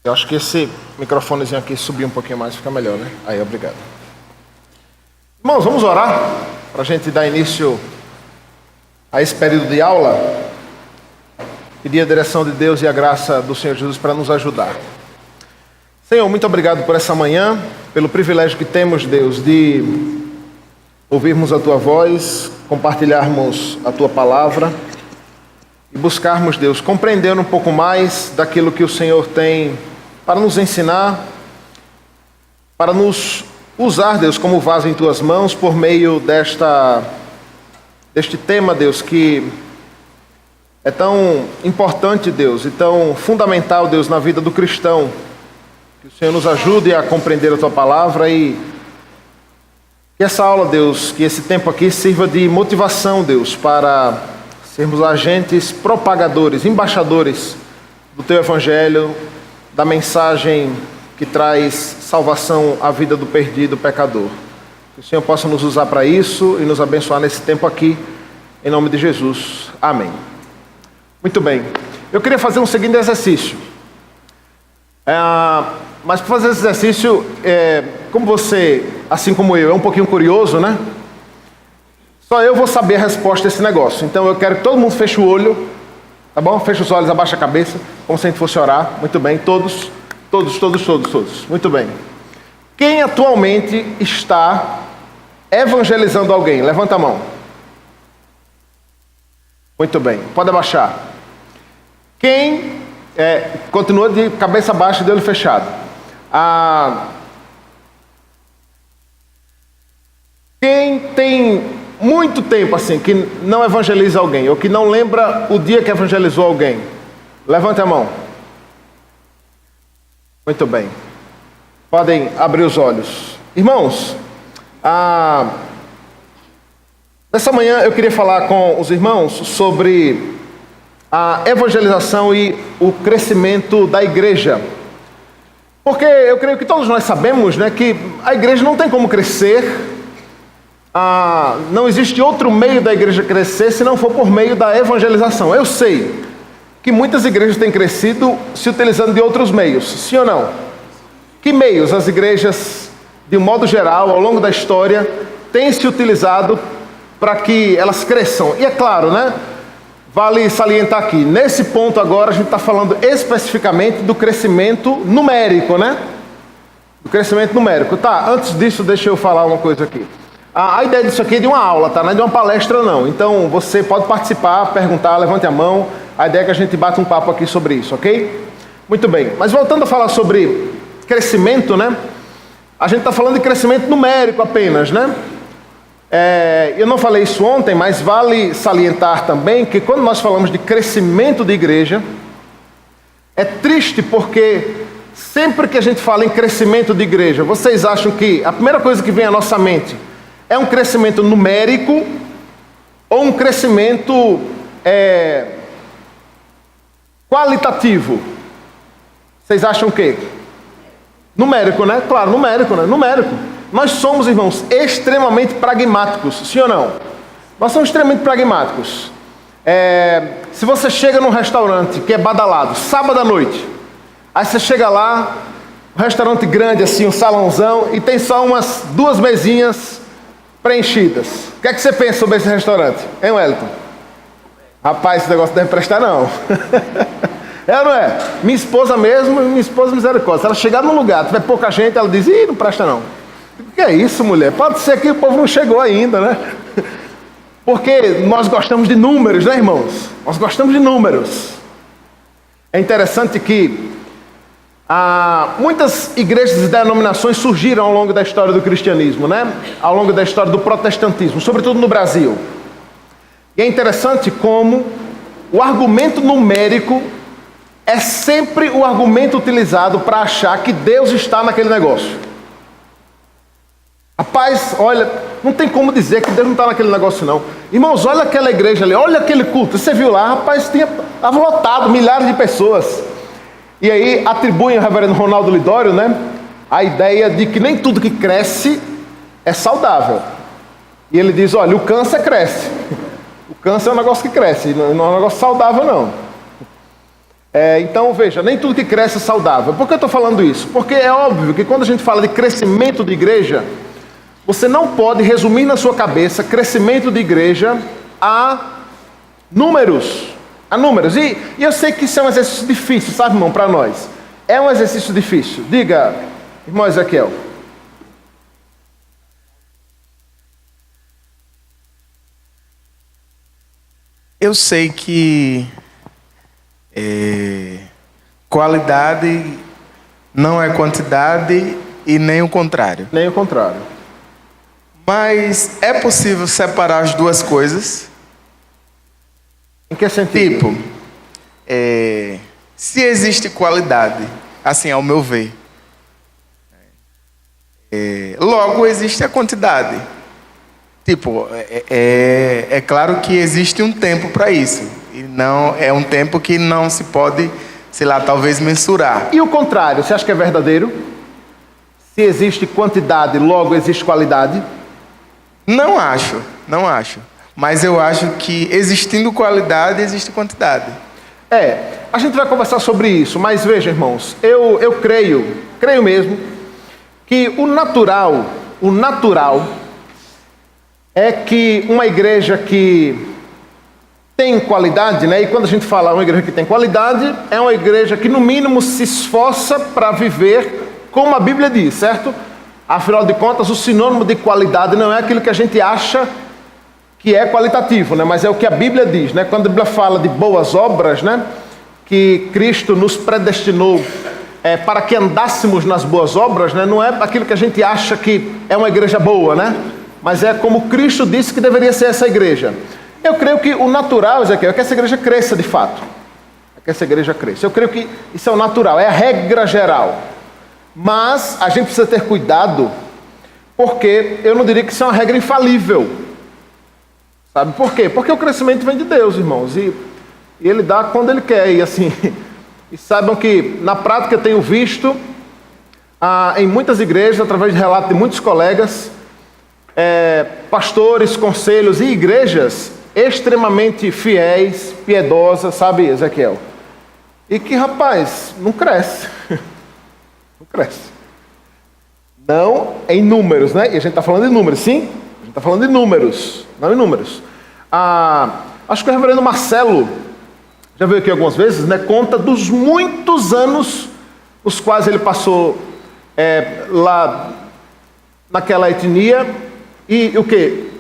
Eu acho que esse microfonezinho aqui subir um pouquinho mais fica melhor, né? Aí, obrigado. Irmãos, vamos orar para a gente dar início a esse período de aula. Pedir a direção de Deus e a graça do Senhor Jesus para nos ajudar. Senhor, muito obrigado por essa manhã, pelo privilégio que temos, Deus, de ouvirmos a Tua voz, compartilharmos a Tua palavra e buscarmos, Deus, compreender um pouco mais daquilo que o Senhor tem para nos ensinar, para nos usar, Deus, como vaso em Tuas mãos por meio deste tema, Deus, que é tão importante, Deus, e tão fundamental, Deus, na vida do cristão. Que o Senhor nos ajude a compreender a Tua palavra e que essa aula, Deus, que esse tempo aqui sirva de motivação, Deus, para sermos agentes propagadores, embaixadores do Teu Evangelho, da mensagem que traz salvação à vida do perdido pecador. Que o Senhor possa nos usar para isso e nos abençoar nesse tempo aqui, em nome de Jesus. Amém. Muito bem. Eu queria fazer um seguinte exercício. Mas para fazer esse exercício, como você, assim como eu, é um pouquinho curioso, né? Só eu vou saber a resposta desse negócio. Então eu quero que todo mundo feche o olho, tá bom? Feche os olhos, abaixa a cabeça, como se a gente fosse orar. Muito bem, todos. Muito bem. Quem atualmente está evangelizando alguém? Levanta a mão. Muito bem, pode abaixar. Quem continua de cabeça baixa e de olho fechado? Quem tem muito tempo assim que não evangeliza alguém, ou que não lembra o dia que evangelizou alguém? Levante a mão. Muito bem. Podem abrir os olhos. Irmãos, nessa manhã eu queria falar com os irmãos sobre a evangelização e o crescimento da igreja. Porque eu creio que todos nós sabemos, né, que a igreja não tem como crescer, não existe outro meio da igreja crescer se não for por meio da evangelização. Eu sei que muitas igrejas têm crescido se utilizando de outros meios, sim ou não? Que meios as igrejas, de um modo geral, ao longo da história, têm se utilizado para que elas cresçam? E é claro, né? Vale salientar aqui, nesse ponto agora a gente está falando especificamente do crescimento numérico, né? Do crescimento numérico. Tá, antes disso deixa eu falar uma coisa aqui. A ideia disso aqui é de uma aula, tá? Não é de uma palestra não. Então você pode participar, perguntar, levante a mão. A ideia é que a gente bata um papo aqui sobre isso, ok? Muito bem, mas voltando a falar sobre crescimento, né? A gente está falando de crescimento numérico apenas, né? Eu não falei isso ontem, mas vale salientar também que quando nós falamos de crescimento de igreja, é triste porque sempre que a gente fala em crescimento de igreja, vocês acham que a primeira coisa que vem à nossa mente é um crescimento numérico ou um crescimento qualitativo? Vocês acham o quê? Numérico, né? Claro, numérico, né? Numérico. Nós somos, irmãos, extremamente pragmáticos, sim ou não? Nós somos extremamente pragmáticos. Se você chega num restaurante que é badalado, sábado à noite, aí você chega lá, um restaurante grande assim, um salãozão, e tem só umas 2 mesinhas preenchidas. O que é que você pensa sobre esse restaurante? Hein, Wellington? Rapaz, esse negócio não deve prestar não. É ou não é? Minha esposa misericórdia. Se ela chegar num lugar, tiver pouca gente, ela diz, não presta não. O que é isso, mulher? Pode ser que o povo não chegou ainda, né? Porque nós gostamos de números, né, irmãos? Nós gostamos de números. É interessante que muitas igrejas e denominações surgiram ao longo da história do cristianismo, né? Ao longo da história do protestantismo, sobretudo no Brasil. E é interessante como o argumento numérico é sempre o argumento utilizado para achar que Deus está naquele negócio. Rapaz, olha, não tem como dizer que Deus não está naquele negócio não. Irmãos, olha aquela igreja ali, olha aquele culto. Você viu lá, rapaz, estava lotado, milhares de pessoas. E aí atribuem ao reverendo Ronaldo Lidório, né, a ideia de que nem tudo que cresce é saudável. E ele diz, olha, o câncer cresce. O câncer é um negócio que cresce, não é um negócio saudável não. Então, veja, nem tudo que cresce é saudável. Por que eu estou falando isso? Porque é óbvio que quando a gente fala de crescimento de igreja, você não pode resumir na sua cabeça crescimento de igreja a números. A números. E eu sei que isso é um exercício difícil, sabe, irmão, para nós. É um exercício difícil. Diga, irmão Ezequiel. Eu sei que qualidade não é quantidade e nem o contrário. Nem o contrário. Mas é possível separar as duas coisas? Em que sentido? Tipo, se existe qualidade, assim, ao meu ver, logo existe a quantidade. Tipo, é claro que existe um tempo para isso. E não é um tempo que não se pode, sei lá, talvez mensurar. E o contrário, você acha que é verdadeiro? Se existe quantidade, logo existe qualidade? Não acho. Mas eu acho que existindo qualidade, existe quantidade. A gente vai conversar sobre isso, mas veja, irmãos, eu creio mesmo, que o natural é que uma igreja que tem qualidade, né? E quando a gente fala uma igreja que tem qualidade, é uma igreja que no mínimo se esforça para viver como a Bíblia diz, certo? Afinal de contas, o sinônimo de qualidade não é aquilo que a gente acha que é qualitativo, né? Mas é o que a Bíblia diz, né? Quando a Bíblia fala de boas obras, né? Que Cristo nos predestinou para que andássemos nas boas obras, né? Não é aquilo que a gente acha que é uma igreja boa, né? Mas é como Cristo disse que deveria ser essa igreja. Eu creio que o natural, Ezequiel, é que essa igreja cresça de fato. É que essa igreja cresça. Eu creio que isso é o natural, é a regra geral. Mas a gente precisa ter cuidado, porque eu não diria que isso é uma regra infalível. Sabe por quê? Porque o crescimento vem de Deus, irmãos. E Ele dá quando Ele quer. E assim, e saibam que na prática eu tenho visto em muitas igrejas, através de relatos de muitos colegas, pastores, conselhos e igrejas extremamente fiéis, piedosas, sabe, Ezequiel? E que, rapaz, não cresce. Não cresce. Não em números, né? E a gente está falando de números, sim? A gente está falando de números, não em números. Acho que o reverendo Marcelo já veio aqui algumas vezes, né? Conta dos muitos anos os quais ele passou lá naquela etnia. E o quê?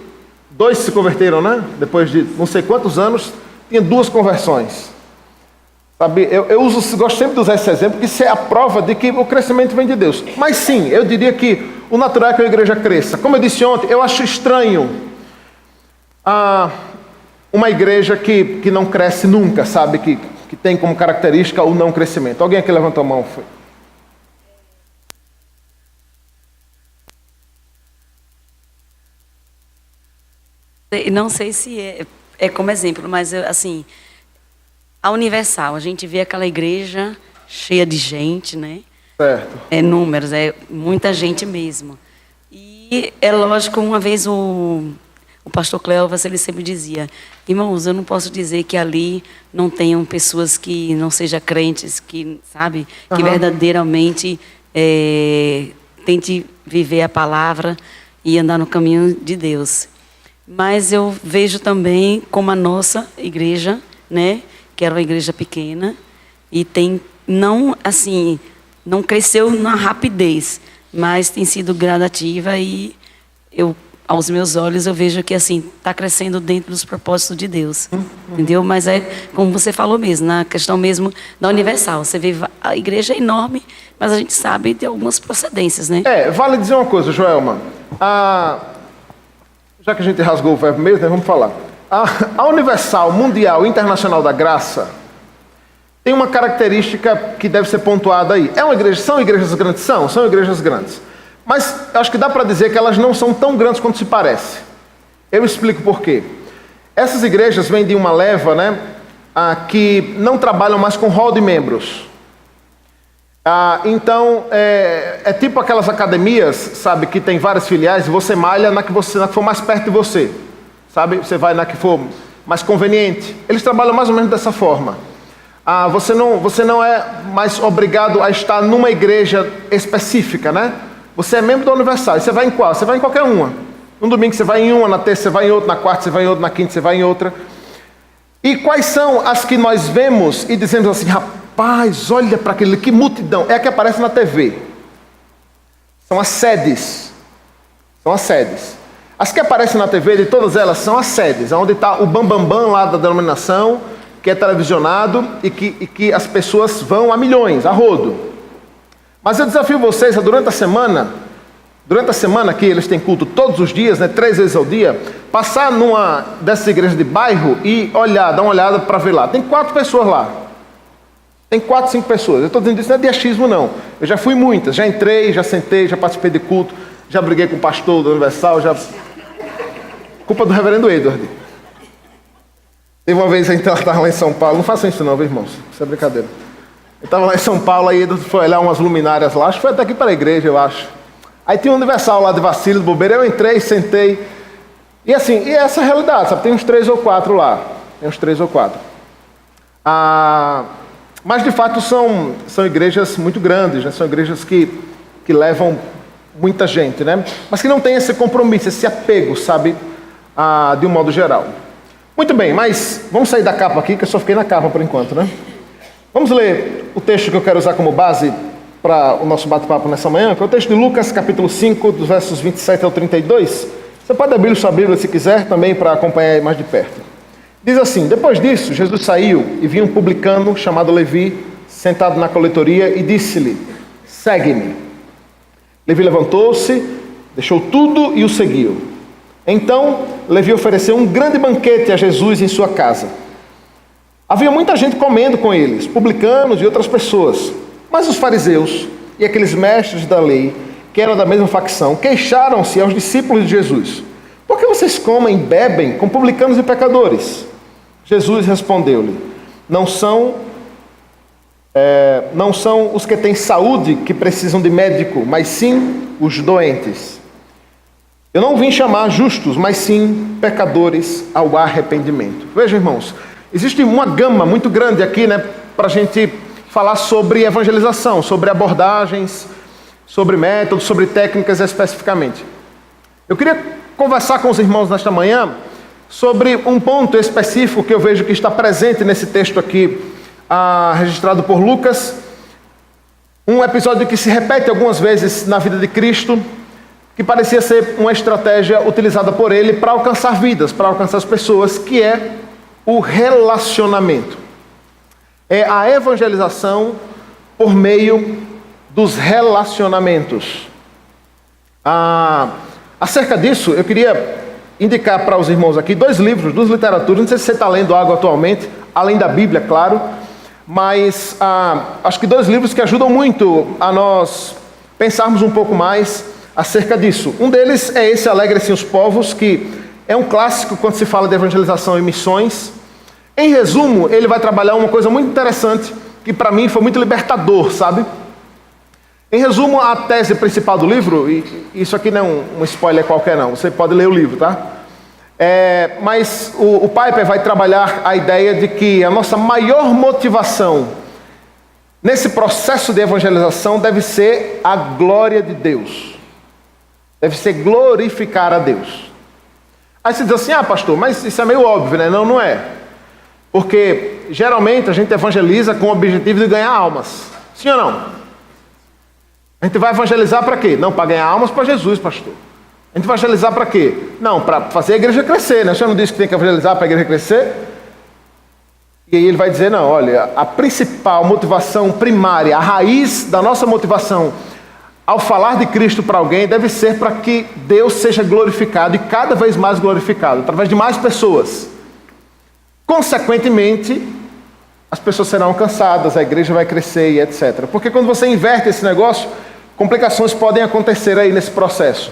2 se converteram, né? Depois de não sei quantos anos, tinha 2 conversões. Sabe? Eu gosto sempre de usar esse exemplo, porque isso é a prova de que o crescimento vem de Deus. Mas sim, eu diria que o natural é que a igreja cresça. Como eu disse ontem, eu acho estranho uma igreja que não cresce nunca, sabe? Que tem como característica o não crescimento. Alguém aqui levantou a mão? Foi. Não sei se é como exemplo, mas assim, a Universal, a gente vê aquela igreja cheia de gente, né? Certo. Números, muita gente mesmo. E é lógico, uma vez o pastor Cleovas, ele sempre dizia: irmãos, eu não posso dizer que ali não tenham pessoas que não sejam crentes, que, sabe, que verdadeiramente tente viver a palavra e andar no caminho de Deus. Mas eu vejo também como a nossa igreja, né, que era uma igreja pequena e não cresceu na rapidez, mas tem sido gradativa e aos meus olhos eu vejo que assim está crescendo dentro dos propósitos de Deus, entendeu? Mas é como você falou mesmo, na questão mesmo da Universal. Você vê a igreja é enorme, mas a gente sabe de algumas procedências, né? Vale dizer uma coisa, Joelma. Já que a gente rasgou o verbo mesmo, né, vamos falar. A Universal Mundial Internacional da Graça tem uma característica que deve ser pontuada aí. São igrejas grandes? São igrejas grandes. Mas acho que dá para dizer que elas não são tão grandes quanto se parece. Eu explico por quê. Essas igrejas vêm de uma leva, né, que não trabalham mais com hall de membros. Então, é tipo aquelas academias, sabe, que tem várias filiais e você malha na que for mais perto de você. Sabe? Você vai na que for mais conveniente. Eles trabalham mais ou menos dessa forma. Você não é mais obrigado a estar numa igreja específica, né? Você é membro da Universal. E você vai em qual? Você vai em qualquer uma. No domingo você vai em uma, na terça você vai em outra, na quarta você vai em outra, na quinta você vai em outra. E quais são as que nós vemos e dizemos assim, rapaz, olha para aquele, que multidão. É a que aparece na TV. São as sedes. São as sedes. As que aparecem na TV, de todas elas, são as sedes. Onde está o bambambam lá da denominação, que é televisionado e que as pessoas vão a milhões, a rodo. Mas eu desafio vocês a durante a semana que eles têm culto todos os dias, né, 3 vezes ao dia, passar numa dessas igrejas de bairro e dar uma olhada para ver lá. Tem 4 pessoas lá. Tem 4, 5 pessoas. Eu estou dizendo isso não é de achismo, não. Eu já fui muitas, já entrei, já sentei, já participei de culto, já briguei com o pastor da Universal, culpa do reverendo Edward. Teve uma vez, então, eu estava lá em São Paulo, não façam isso não, viu, irmãos? Isso é brincadeira. Eu estava lá em São Paulo, aí Edward foi olhar umas luminárias lá, acho que foi até aqui para a igreja, eu acho. Aí tinha um Universal lá de vacilo, de bobeira, eu entrei, sentei. E assim, e essa é a realidade, sabe? Tem uns 3 ou 4 lá. Tem uns 3 ou 4. Mas de fato são igrejas muito grandes, né? São igrejas que levam muita gente, né? Mas que não tem esse compromisso, esse apego, sabe? De um modo geral. Muito bem, mas vamos sair da capa aqui, que eu só fiquei na capa por enquanto, né? Vamos ler o texto que eu quero usar como base para o nosso bate-papo nessa manhã, que é o texto de Lucas, capítulo 5, dos versos 27 ao 32. Você pode abrir sua Bíblia se quiser, também para acompanhar mais de perto. Diz assim: depois disso, Jesus saiu e viu um publicano chamado Levi, sentado na coletoria, e disse-lhe: segue-me. Levi levantou-se, deixou tudo e o seguiu. Então, Levi ofereceu um grande banquete a Jesus em sua casa. Havia muita gente comendo com eles, publicanos e outras pessoas. Mas os fariseus e aqueles mestres da lei, que eram da mesma facção, queixaram-se aos discípulos de Jesus: por que vocês comem e bebem com publicanos e pecadores? Jesus respondeu-lhe: não são os que têm saúde que precisam de médico, mas sim os doentes. Eu não vim chamar justos, mas sim pecadores ao arrependimento. Vejam, irmãos, existe uma gama muito grande aqui, né, para a gente falar sobre evangelização, sobre abordagens, sobre métodos, sobre técnicas especificamente. Eu queria conversar com os irmãos nesta manhã sobre um ponto específico que eu vejo que está presente nesse texto aqui, registrado por Lucas. Um episódio que se repete algumas vezes na vida de Cristo, que parecia ser uma estratégia utilizada por ele para alcançar vidas, para alcançar as pessoas, que é o relacionamento. É a evangelização por meio dos relacionamentos. Acerca disso, eu queria indicar para os irmãos aqui 2 livros, 2 literaturas. Não sei se você está lendo algo atualmente, além da Bíblia, claro, mas acho que 2 livros que ajudam muito a nós pensarmos um pouco mais acerca disso. Um deles é esse Alegrem-se os Povos, que é um clássico quando se fala de evangelização e missões. Em resumo, ele vai trabalhar uma coisa muito interessante, que para mim foi muito libertador, sabe? Em resumo, a tese principal do livro, e isso aqui não é um spoiler qualquer não, você pode ler o livro, tá? Mas o Piper vai trabalhar a ideia de que a nossa maior motivação nesse processo de evangelização deve ser a glória de Deus. Deve ser glorificar a Deus. Aí você diz assim: pastor, mas isso é meio óbvio, né? Não é. Porque geralmente a gente evangeliza com o objetivo de ganhar almas. Sim ou não? A gente vai evangelizar para quê? Não, para ganhar almas para Jesus, pastor. A gente vai evangelizar para quê? Não, para fazer a igreja crescer, né? O senhor não disse que tem que evangelizar para a igreja crescer? E aí ele vai dizer: não, olha, a principal motivação primária, a raiz da nossa motivação ao falar de Cristo para alguém deve ser para que Deus seja glorificado e cada vez mais glorificado, através de mais pessoas. Consequentemente, as pessoas serão alcançadas, a igreja vai crescer e etc. Porque quando você inverte esse negócio, complicações podem acontecer aí nesse processo.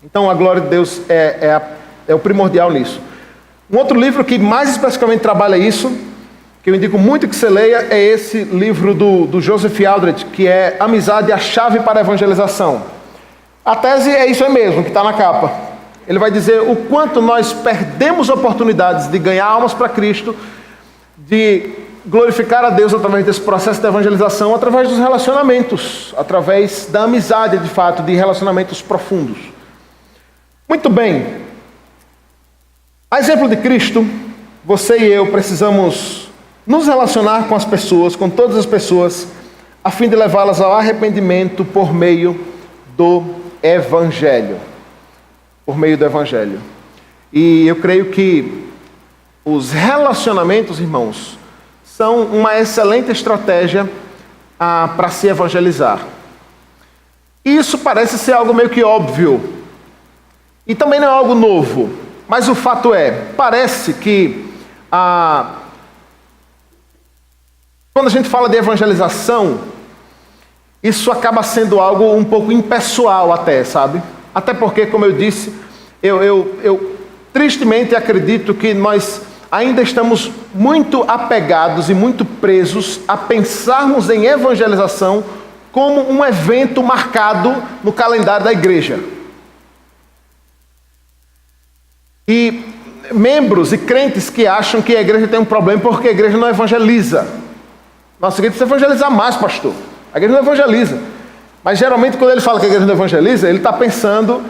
Então a glória de Deus é o primordial nisso. Um outro livro que mais especificamente trabalha isso, que eu indico muito que você leia, é esse livro do Joseph Aldrich, que é Amizade, a Chave para a Evangelização. A tese é isso aí mesmo, que está na capa. Ele vai dizer o quanto nós perdemos oportunidades de ganhar almas para Cristo, de glorificar a Deus através desse processo de evangelização, através dos relacionamentos, através da amizade, de fato, de relacionamentos profundos. Muito bem. A exemplo de Cristo, você e eu precisamos nos relacionar com as pessoas, com todas as pessoas, a fim de levá-las ao arrependimento por meio do Evangelho. Por meio do Evangelho. E eu creio que os relacionamentos, irmãos, são uma excelente estratégia para se evangelizar. E isso parece ser algo meio que óbvio. E também não é algo novo. Mas o fato é, parece que quando a gente fala de evangelização, isso acaba sendo algo um pouco impessoal até, sabe? Até porque, como eu disse, eu tristemente acredito que nós ainda estamos muito apegados e muito presos a pensarmos em evangelização como um evento marcado no calendário da igreja. E membros e crentes que acham que a igreja tem um problema porque a igreja não evangeliza. Nossa, a igreja precisa evangelizar mais, pastor. A igreja não evangeliza. Mas geralmente quando ele fala que a igreja não evangeliza, ele está pensando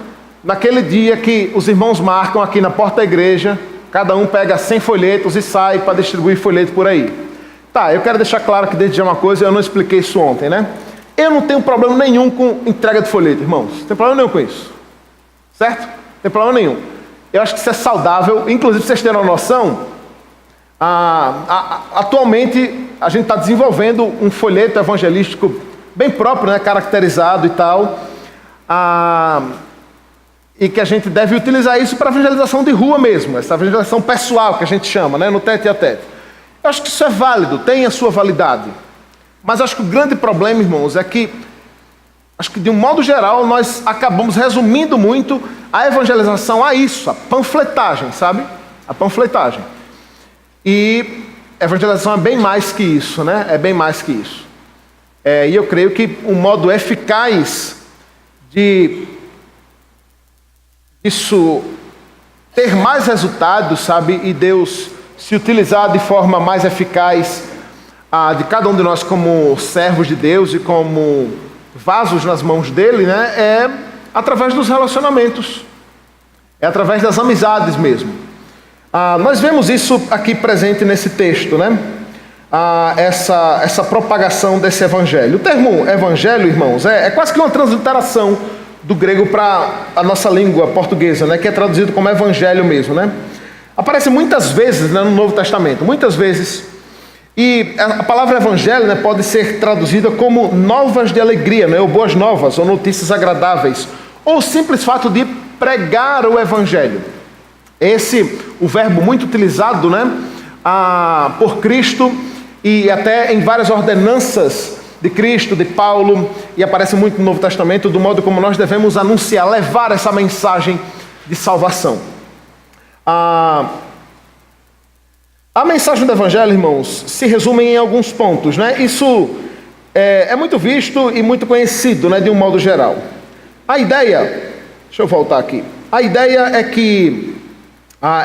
naquele dia que os irmãos marcam aqui na porta da igreja, cada um pega 100 folhetos e sai para distribuir folheto por aí. Tá, eu quero deixar claro que desde já uma coisa, eu não expliquei isso ontem, né? Eu não tenho problema nenhum com entrega de folheto, irmãos. Não tem problema nenhum com isso. Certo? Não tem problema nenhum. Eu acho que isso é saudável. Inclusive, pra vocês terem uma noção, atualmente a gente está desenvolvendo um folheto evangelístico bem próprio, né? Caracterizado e tal. E que a gente deve utilizar isso para evangelização de rua mesmo, essa evangelização pessoal que a gente chama, né, no tete a tete. Eu acho que isso é válido, tem a sua validade. Mas acho que o grande problema, irmãos, é que, acho que de um modo geral, nós acabamos resumindo muito a evangelização a isso, a panfletagem, sabe? A panfletagem. E a evangelização é bem mais que isso, né? É bem mais que isso. E eu creio que um modo eficaz de isso ter mais resultados, sabe, e Deus se utilizar de forma mais eficaz de cada um de nós como servos de Deus e como vasos nas mãos dele, né, é através dos relacionamentos, é através das amizades mesmo. Nós vemos isso aqui presente nesse texto, né, essa propagação desse evangelho. O termo evangelho, irmãos, é quase que uma transliteração do grego para a nossa língua portuguesa, né, que é traduzido como evangelho mesmo, né? Aparece muitas vezes, né, no Novo Testamento, muitas vezes. E a palavra evangelho, né, pode ser traduzida como novas de alegria, né, ou boas novas, ou notícias agradáveis, ou o simples fato de pregar o evangelho. Esse, o verbo muito utilizado, né, por Cristo e até em várias ordenanças de Cristo, de Paulo, e aparece muito no Novo Testamento, do modo como nós devemos anunciar, levar essa mensagem de salvação. A mensagem do Evangelho, irmãos, se resume em alguns pontos, né? Isso é muito visto e muito conhecido, né, de um modo geral. A ideia, deixa eu voltar aqui, a ideia é que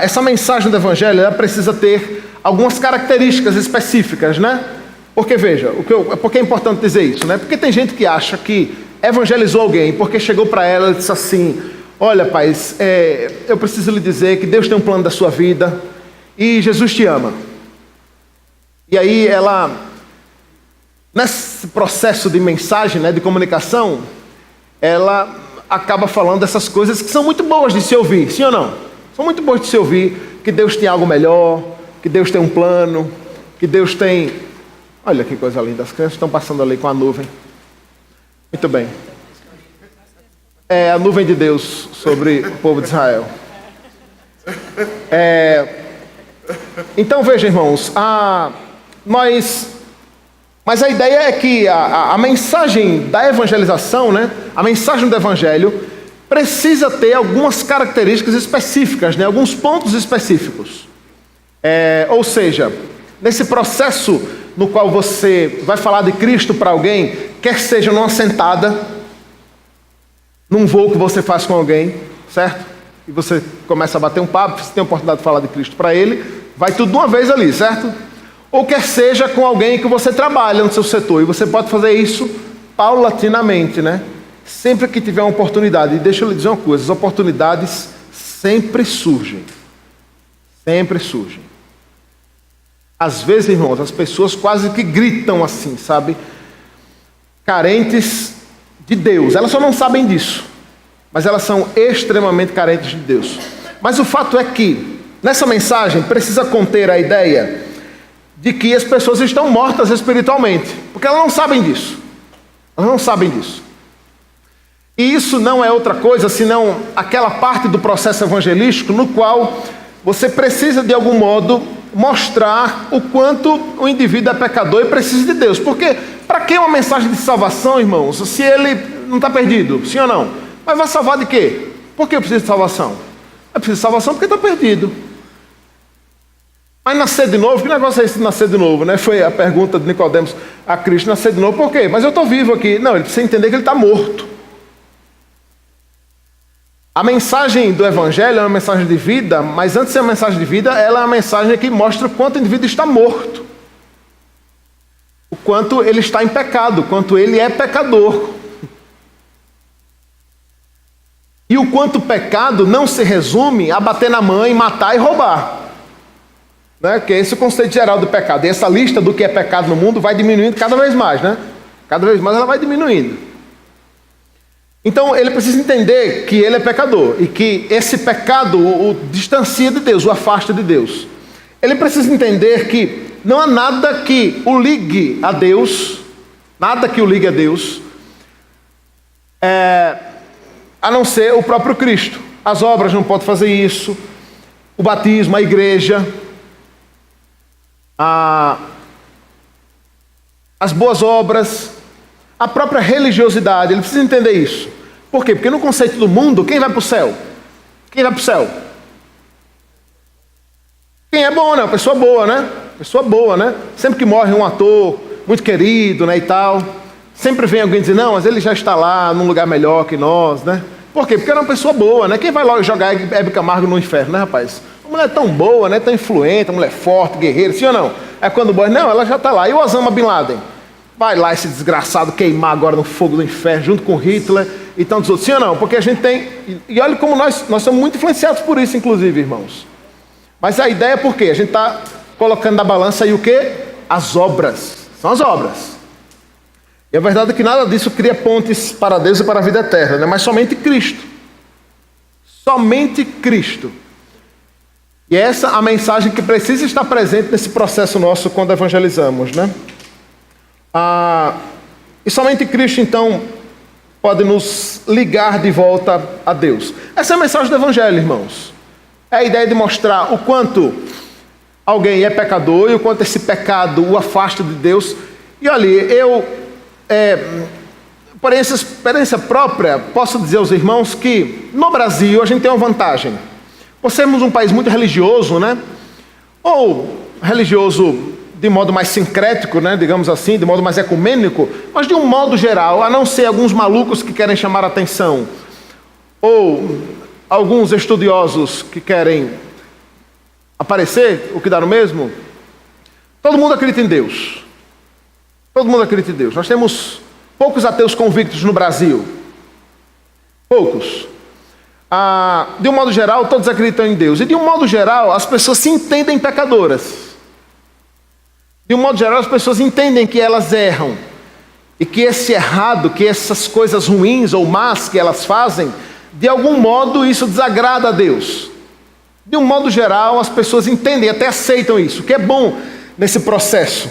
essa mensagem do Evangelho, ela precisa ter algumas características específicas, né? Porque, veja, por que é importante dizer isso, né? Porque tem gente que acha que evangelizou alguém porque chegou para ela e disse assim: olha, paz, eu preciso lhe dizer que Deus tem um plano da sua vida e Jesus te ama. E aí ela, nesse processo de mensagem, né, de comunicação, ela acaba falando dessas coisas que são muito boas de se ouvir, sim ou não? São muito boas de se ouvir, que Deus tem algo melhor, que Deus tem um plano, que Deus tem... Olha que coisa linda, as crianças estão passando ali com a nuvem. Muito bem. É a nuvem de Deus sobre o povo de Israel. Então veja, irmãos, mas a ideia é que a mensagem da evangelização, né, a mensagem do evangelho, precisa ter algumas características específicas, né, alguns pontos específicos. Ou seja, nesse processo no qual você vai falar de Cristo para alguém, quer seja numa sentada, num voo que você faz com alguém, certo? E você começa a bater um papo, você tem a oportunidade de falar de Cristo para ele, vai tudo de uma vez ali, certo? ou quer seja com alguém que você trabalha no seu setor, e você pode fazer isso paulatinamente, né? Sempre que tiver uma oportunidade. E deixa eu lhe dizer uma coisa, as oportunidades sempre surgem. Sempre surgem. Às vezes, irmãos, as pessoas quase que gritam assim, sabe? Carentes de Deus. Elas só não sabem disso, mas elas são extremamente carentes de Deus. Mas o fato é que, nessa mensagem, precisa conter a ideia de que as pessoas estão mortas espiritualmente, porque elas não sabem disso. Elas não sabem disso. E isso não é outra coisa senão aquela parte do processo evangelístico no qual você precisa, de algum modo, mostrar o quanto o indivíduo é pecador e precisa de Deus. Porque, para que uma mensagem de salvação, irmãos, se ele não está perdido? Sim ou não? Mas vai salvar de quê? Por que eu preciso de salvação? Eu preciso de salvação porque está perdido. Mas nascer de novo? Que negócio é esse de nascer de novo, né? Foi a pergunta de Nicodemos a Cristo, nascer de novo por quê? Mas eu estou vivo aqui. Não, ele precisa entender que ele está morto. A mensagem do Evangelho é uma mensagem de vida, mas antes de ser uma mensagem de vida, ela é uma mensagem que mostra o quanto o indivíduo está morto. O quanto ele está em pecado, o quanto ele é pecador. E o quanto o pecado não se resume a bater na mãe, matar e roubar. Né? Que esse é o conceito geral do pecado. E essa lista do que é pecado no mundo vai diminuindo cada vez mais, né? Cada vez mais ela vai diminuindo. Então ele precisa entender que ele é pecador e que esse pecado o distancia de Deus, o afasta de Deus. Ele precisa entender que não há nada que o ligue a Deus, nada que o ligue a Deus, a não ser o próprio Cristo. As obras não podem fazer isso, o batismo, a igreja, as boas obras, a própria religiosidade. Ele precisa entender isso. Por quê? Porque no conceito do mundo, quem vai para o céu? Quem vai para o céu? Quem é bom, né? Uma pessoa boa, né? Pessoa boa, né? Sempre que morre um ator muito querido, né, e tal, sempre vem alguém dizer, não, mas ele já está lá num lugar melhor que nós, né? Por quê? Porque era uma pessoa boa, né? Quem vai logo jogar Hebe Camargo no inferno, né, rapaz? Uma mulher tão boa, né? Tão influente, uma mulher forte, guerreira, sim ou não? É quando morre, não, ela já está lá. E o Osama Bin Laden? Vai lá esse desgraçado queimar agora no fogo do inferno, junto com Hitler e tantos outros. Sim ou não? Porque a gente tem... E olha como nós somos muito influenciados por isso, inclusive, irmãos. Mas a ideia é por quê? A gente está colocando na balança aí o quê? As obras. São as obras. E a verdade é que nada disso cria pontes para Deus e para a vida eterna, né? Mas somente Cristo. Somente Cristo. E essa é a mensagem que precisa estar presente nesse processo nosso quando evangelizamos, né? E somente Cristo, então, pode nos ligar de volta a Deus. Essa é a mensagem do Evangelho, irmãos. É a ideia de mostrar o quanto alguém é pecador e o quanto esse pecado o afasta de Deus. E olha, eu, por experiência própria, posso dizer aos irmãos que no Brasil a gente tem uma vantagem. Por sermos um país muito religioso, né? Ou religioso de modo mais sincrético, né, digamos assim, de modo mais ecumênico, mas de um modo geral, a não ser alguns malucos que querem chamar a atenção, ou alguns estudiosos que querem aparecer, o que dá no mesmo, todo mundo acredita em Deus. Todo mundo acredita em Deus. Nós temos poucos ateus convictos no Brasil. Poucos. De um modo geral, todos acreditam em Deus. E de um modo geral, as pessoas se entendem pecadoras. De um modo geral, as pessoas entendem que elas erram. E que esse errado, que essas coisas ruins ou más que elas fazem, de algum modo isso desagrada a Deus. De um modo geral, as pessoas entendem, até aceitam isso, que é bom nesse processo.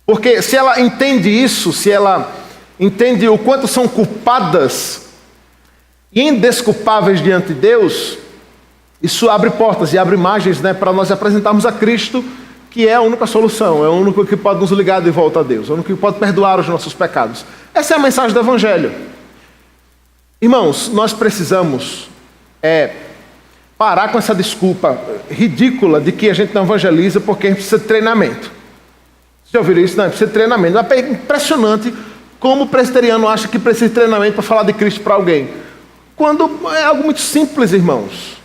Porque se ela entende isso, se ela entende o quanto são culpadas e indesculpáveis diante de Deus, isso abre portas e abre margens, né, para nós apresentarmos a Cristo, que é a única solução, é o único que pode nos ligar de volta a Deus, é o único que pode perdoar os nossos pecados. Essa é a mensagem do Evangelho. Irmãos, nós precisamos parar com essa desculpa ridícula de que a gente não evangeliza porque a gente precisa de treinamento. Vocês já ouviram isso? Não, precisa de treinamento. É impressionante como o presbiteriano acha que precisa de treinamento para falar de Cristo para alguém. Quando é algo muito simples, irmãos.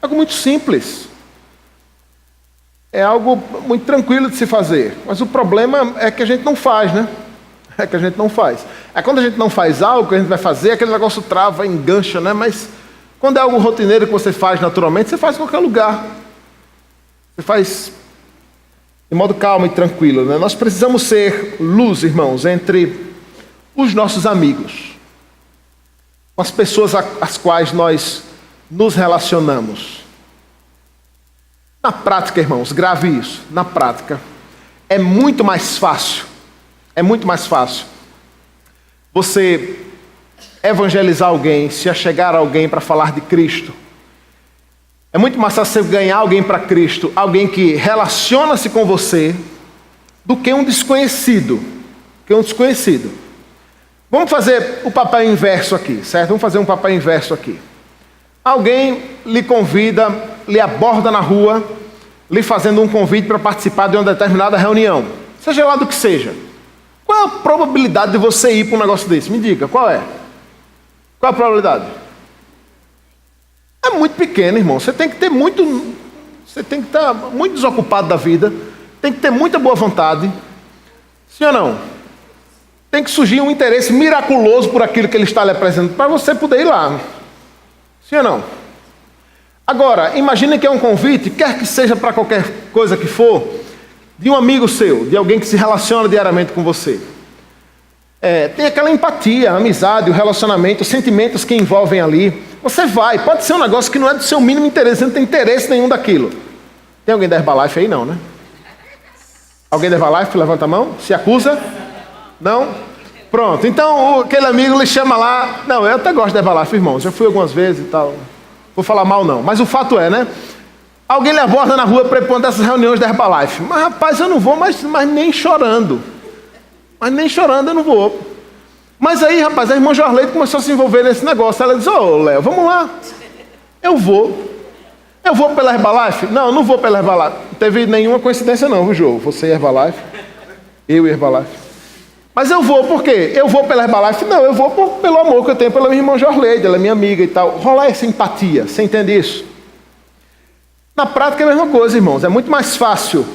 Algo muito simples. é algo muito tranquilo de se fazer. Mas o problema é que a gente não faz, né? É que a gente não faz. É quando a gente não faz algo que a gente vai fazer, aquele negócio trava, engancha, né? Mas quando é algo rotineiro que você faz naturalmente, você faz em qualquer lugar. Você faz de modo calmo e tranquilo, né? Nós precisamos ser luz, irmãos, entre os nossos amigos, com as pessoas às quais nós nos relacionamos. Na prática, irmãos, grave isso. Na prática, é muito mais fácil você evangelizar alguém, se achegar a alguém para falar de Cristo. É muito mais fácil você ganhar alguém para Cristo, alguém que relaciona-se com você, do que um desconhecido. Vamos fazer o papel inverso aqui, certo? Vamos fazer um papel inverso aqui. Alguém lhe convida, lhe aborda na rua, lhe fazendo um convite para participar de uma determinada reunião, seja lá do que seja. Qual é a probabilidade de você ir para um negócio desse? Me diga, qual é? Qual é a probabilidade? É muito pequeno, irmão. Você tem que estar muito desocupado da vida, tem que ter muita boa vontade. Sim ou não? Tem que surgir um interesse miraculoso por aquilo que ele está lhe apresentando, para você poder ir lá. Sim ou não? Agora, imagine que é um convite, quer que seja para qualquer coisa que for, de um amigo seu, de alguém que se relaciona diariamente com você. Tem aquela empatia, a amizade, o relacionamento, os sentimentos que envolvem ali. Você vai, pode ser um negócio que não é do seu mínimo interesse, você não tem interesse nenhum daquilo. Tem alguém da Herbalife aí? Não, né? Alguém da Herbalife? Levanta a mão. Se acusa? Não? Pronto, então aquele amigo lhe chama lá. Não, eu até gosto da Herbalife, irmão. Já fui algumas vezes e tal. Vou falar mal não, mas o fato é, né? Alguém lhe aborda na rua para ir para uma dessas reuniões da Herbalife. Mas rapaz, eu não vou, mas nem chorando. Mas nem chorando eu não vou. Mas aí, rapaz, a irmã Jorleide começou a se envolver nesse negócio. Ela disse, ô Léo, vamos lá. Eu vou. Eu vou pela Herbalife? Não, eu não vou pela Herbalife. Não teve nenhuma coincidência não, viu, Jô? Você e Herbalife. Eu e Herbalife. Mas eu vou, por quê? Eu vou pela Herbalife? Não, eu vou pelo amor que eu tenho pela minha irmã Jorleide, ela é minha amiga e tal. Rolar essa empatia, você entende isso? Na prática é a mesma coisa, irmãos. É muito mais fácil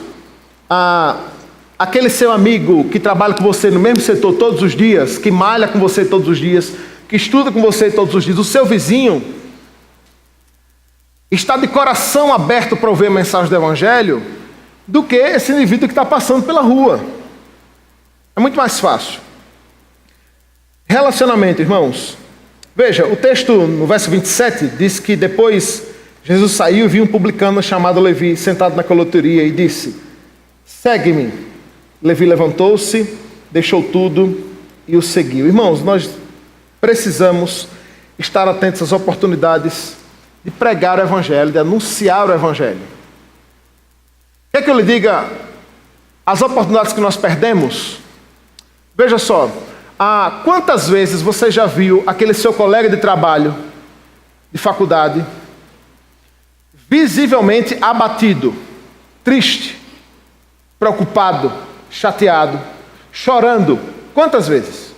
aquele seu amigo que trabalha com você no mesmo setor todos os dias, que malha com você todos os dias, que estuda com você todos os dias, o seu vizinho, está de coração aberto para ouvir a mensagem do Evangelho, do que esse indivíduo que está passando pela rua. É muito mais fácil. Relacionamento, irmãos. Veja, o texto no verso 27 diz que depois Jesus saiu e viu um publicano chamado Levi sentado na coletoria e disse, segue-me. Levi levantou-se, deixou tudo e o seguiu. Irmãos, nós precisamos estar atentos às oportunidades de pregar o Evangelho, de anunciar o Evangelho. Quer que eu lhe diga as oportunidades que nós perdemos? Veja só, quantas vezes você já viu aquele seu colega de trabalho, de faculdade, visivelmente abatido, triste, preocupado, chateado, chorando? Quantas vezes?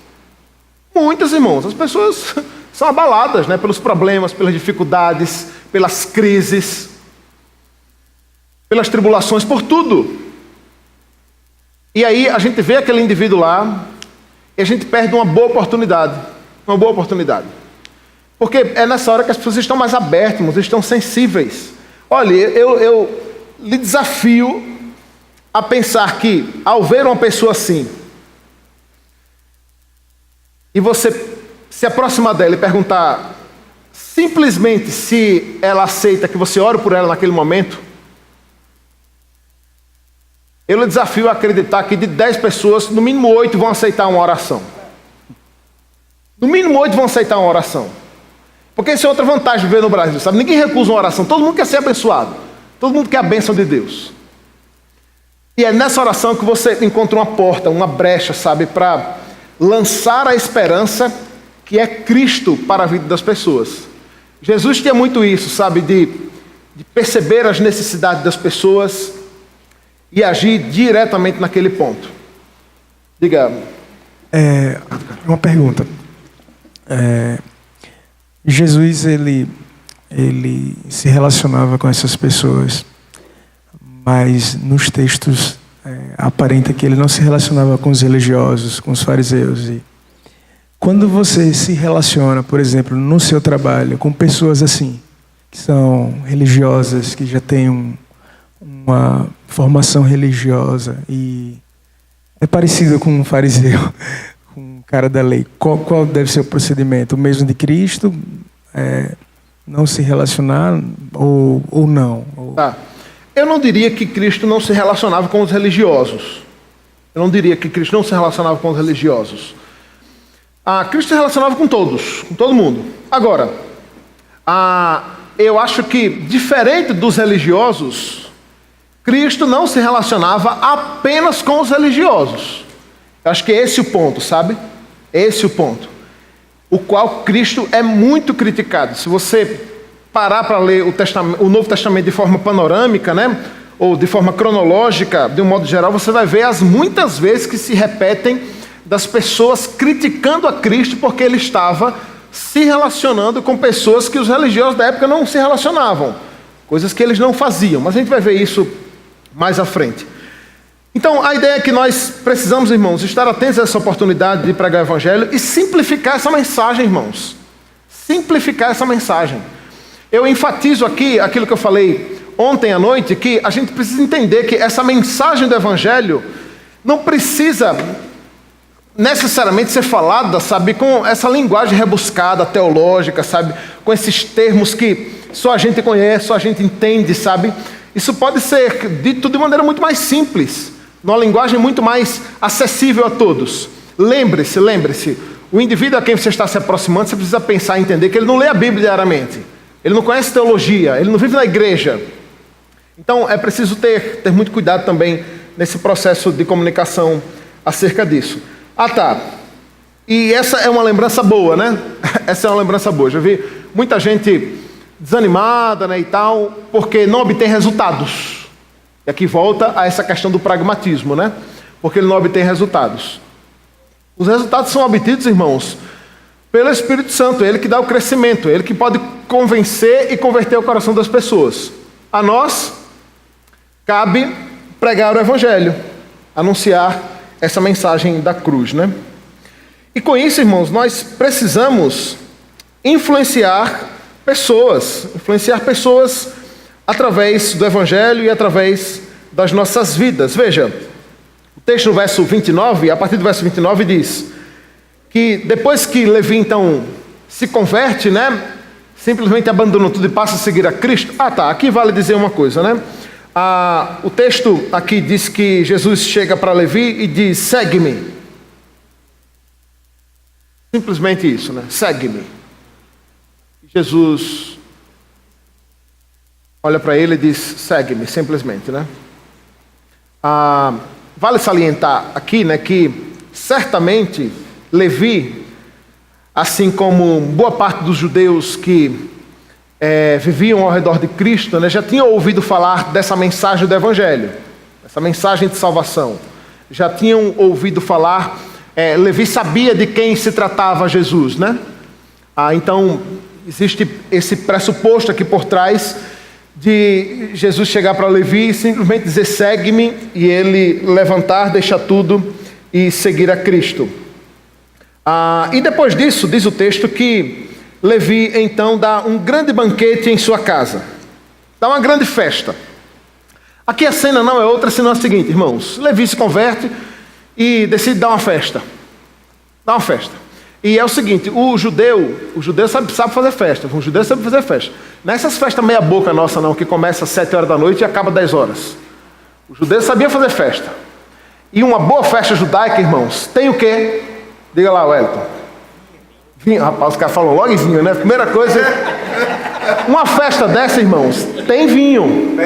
Muitas, irmãos. As pessoas são abaladas, né, pelos problemas, pelas dificuldades, pelas crises, pelas tribulações, por tudo. E aí a gente vê aquele indivíduo lá e a gente perde uma boa oportunidade. Uma boa oportunidade. Porque é nessa hora que as pessoas estão mais abertas, estão sensíveis. Olha, eu lhe desafio a pensar que, ao ver uma pessoa assim, e você se aproximar dela e perguntar simplesmente se ela aceita que você ore por ela naquele momento, eu lhe desafio a acreditar que de 10 pessoas, no mínimo 8 vão aceitar uma oração. No mínimo 8 vão aceitar uma oração. Porque isso é outra vantagem de viver no Brasil, sabe? Ninguém recusa uma oração, todo mundo quer ser abençoado. Todo mundo quer a bênção de Deus. E é nessa oração que você encontra uma porta, uma brecha, sabe? Para lançar a esperança que é Cristo para a vida das pessoas. Jesus tinha muito isso, sabe? De perceber as necessidades das pessoas e agir diretamente naquele ponto. Diga. Uma pergunta. Jesus, ele se relacionava com essas pessoas, mas nos textos aparenta que ele não se relacionava com os religiosos, com os fariseus. E quando você se relaciona, por exemplo, no seu trabalho, com pessoas assim, que são religiosas, que já têm uma formação religiosa e é parecido com um fariseu, com um cara da lei, qual deve ser o procedimento? O mesmo de Cristo? Não se relacionar ou não? Tá. Eu não diria que Cristo não se relacionava com os religiosos. Eu não diria que Cristo não se relacionava com os religiosos. Cristo se relacionava com todos, com todo mundo. Agora, eu acho que, diferente dos religiosos, Cristo não se relacionava apenas com os religiosos. Eu acho que é esse o ponto, sabe? Esse é o ponto. O qual Cristo é muito criticado. Se você parar para ler o Novo Testamento de forma panorâmica, né? Ou de forma cronológica, de um modo geral, você vai ver as muitas vezes que se repetem das pessoas criticando a Cristo porque ele estava se relacionando com pessoas que os religiosos da época não se relacionavam. Coisas que eles não faziam. Mas a gente vai ver isso mais à frente. Então, a ideia é que nós precisamos, irmãos, estar atentos a essa oportunidade de pregar o Evangelho e simplificar essa mensagem, irmãos. Simplificar essa mensagem. Eu enfatizo aqui aquilo que eu falei ontem à noite, que a gente precisa entender que essa mensagem do Evangelho não precisa necessariamente ser falada, sabe, com essa linguagem rebuscada, teológica, sabe, com esses termos que só a gente conhece, só a gente entende, sabe. Isso pode ser dito de maneira muito mais simples, numa linguagem muito mais acessível a todos. Lembre-se, o indivíduo a quem você está se aproximando, você precisa pensar e entender que ele não lê a Bíblia diariamente, ele não conhece teologia, ele não vive na igreja. Então é preciso ter muito cuidado também nesse processo de comunicação acerca disso. Tá. E essa é uma lembrança boa, né? Essa é uma lembrança boa. Já vi muita gente desanimada, né, e tal, porque não obtém resultados. E aqui volta a essa questão do pragmatismo, né? Porque ele não obtém resultados. Os resultados são obtidos, irmãos, pelo Espírito Santo. É ele que dá o crescimento, é ele que pode convencer e converter o coração das pessoas. A nós cabe pregar o Evangelho, anunciar essa mensagem da cruz, né? E com isso, irmãos, nós precisamos influenciar pessoas através do Evangelho e através das nossas vidas. Veja, o texto no verso 29, a partir do verso 29 diz que depois que Levi então se converte, né? Simplesmente abandona tudo e passa a seguir a Cristo. Aqui vale dizer uma coisa, né? O texto aqui diz que Jesus chega para Levi e diz: segue-me. Simplesmente isso, né? Segue-me. Jesus olha para ele e diz: segue-me, simplesmente, né? Vale salientar aqui, né, que certamente Levi, assim como boa parte dos judeus que viviam ao redor de Cristo, né, já tinham ouvido falar dessa mensagem do Evangelho, essa mensagem de salvação. Já tinham ouvido falar, Levi sabia de quem se tratava Jesus, né? Então, existe esse pressuposto aqui por trás de Jesus chegar para Levi e simplesmente dizer: segue-me, e ele levantar, deixar tudo e seguir a Cristo. E depois disso, diz o texto que Levi então dá um grande banquete em sua casa, dá uma grande festa. Aqui a cena não é outra senão a seguinte, irmãos: Levi se converte e decide dar uma festa. Dá uma festa. E é o seguinte: o judeu sabe fazer festa. O judeu sabe fazer festa. Não é essas festas meia boca nossa não, que começa às 7 horas da noite e acaba às 10 horas. O judeu sabia fazer festa. E uma boa festa judaica, irmãos, tem o quê? Diga lá, Wellington. Vinho, rapaz, os caras falam logo em vinho, né? Primeira coisa, uma festa dessa, irmãos, tem vinho.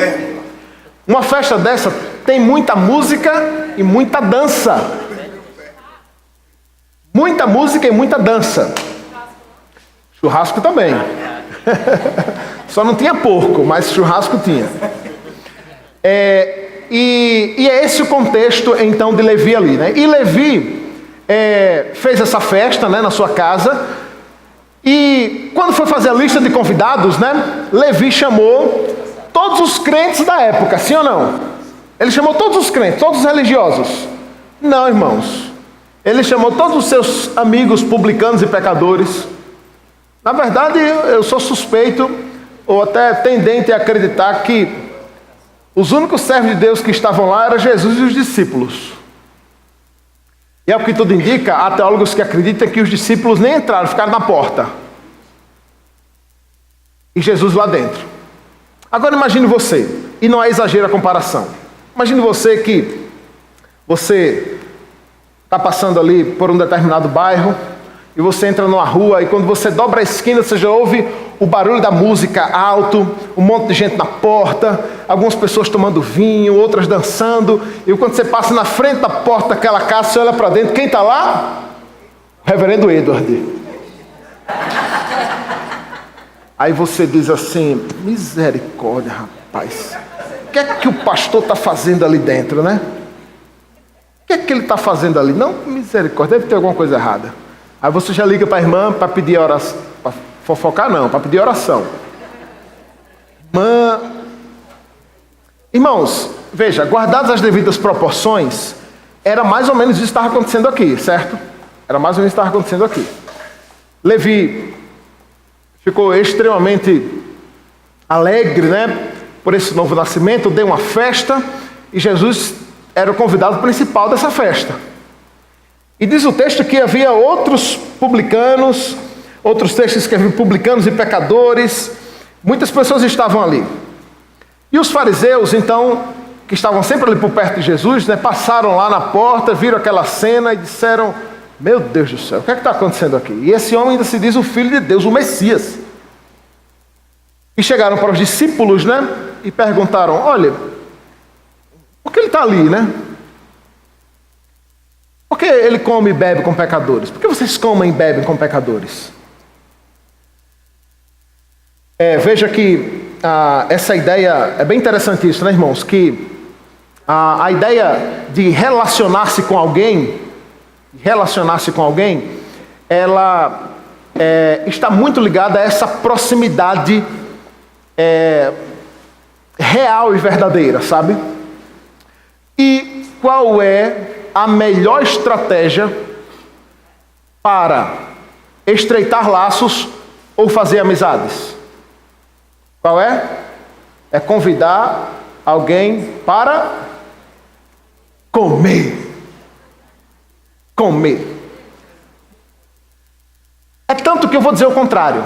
Uma festa dessa tem muita música e muita dança. Muita música e muita dança. Churrasco também. Só não tinha porco, mas churrasco tinha. E é esse o contexto, então, de Levi ali, né? E Levi fez essa festa, né, na sua casa. E quando foi fazer a lista de convidados, né, Levi chamou todos os crentes da época, sim ou não? Ele chamou todos os crentes, todos os religiosos. Não, irmãos. Ele chamou todos os seus amigos publicanos e pecadores. Na verdade, eu sou suspeito, ou até tendente a acreditar que os únicos servos de Deus que estavam lá eram Jesus e os discípulos. E é o que tudo indica, há teólogos que acreditam que os discípulos nem entraram, ficaram na porta. E Jesus lá dentro. Agora imagine você, e não é exagero a comparação. Imagine você que você está passando ali por um determinado bairro, e você entra numa rua, e quando você dobra a esquina, você já ouve o barulho da música alto, um monte de gente na porta, algumas pessoas tomando vinho, outras dançando, e quando você passa na frente da porta daquela casa, você olha para dentro, quem está lá? O reverendo Edward. Aí você diz assim, misericórdia, rapaz, o que é que o pastor está fazendo ali dentro, né? O que é que ele está fazendo ali? Não, misericórdia, deve ter alguma coisa errada. Aí você já liga para a irmã para pedir oração, para fofocar não, para pedir oração. Irmã, irmãos, veja, guardadas as devidas proporções, era mais ou menos isso que estava acontecendo aqui, certo? Era mais ou menos isso que estava acontecendo aqui. Levi ficou extremamente alegre, né, por esse novo nascimento, deu uma festa, e Jesus era o convidado principal dessa festa. E diz o texto que havia outros publicanos, outros textos que haviam publicanos e pecadores, muitas pessoas estavam ali. E os fariseus, então, que estavam sempre ali por perto de Jesus, né, passaram lá na porta, viram aquela cena e disseram, meu Deus do céu, o que é que está acontecendo aqui? E esse homem ainda se diz o Filho de Deus, o Messias. E chegaram para os discípulos, né, e perguntaram, olha, por que ele está ali, né? Por que ele come e bebe com pecadores? Por que vocês comem e bebem com pecadores? Veja que essa ideia, é bem interessante isso, né, irmãos? Que a ideia de relacionar-se com alguém, ela está muito ligada a essa proximidade real e verdadeira, sabe? E qual é a melhor estratégia para estreitar laços ou fazer amizades? Qual é? É convidar alguém para comer. Comer. É tanto que eu vou dizer o contrário.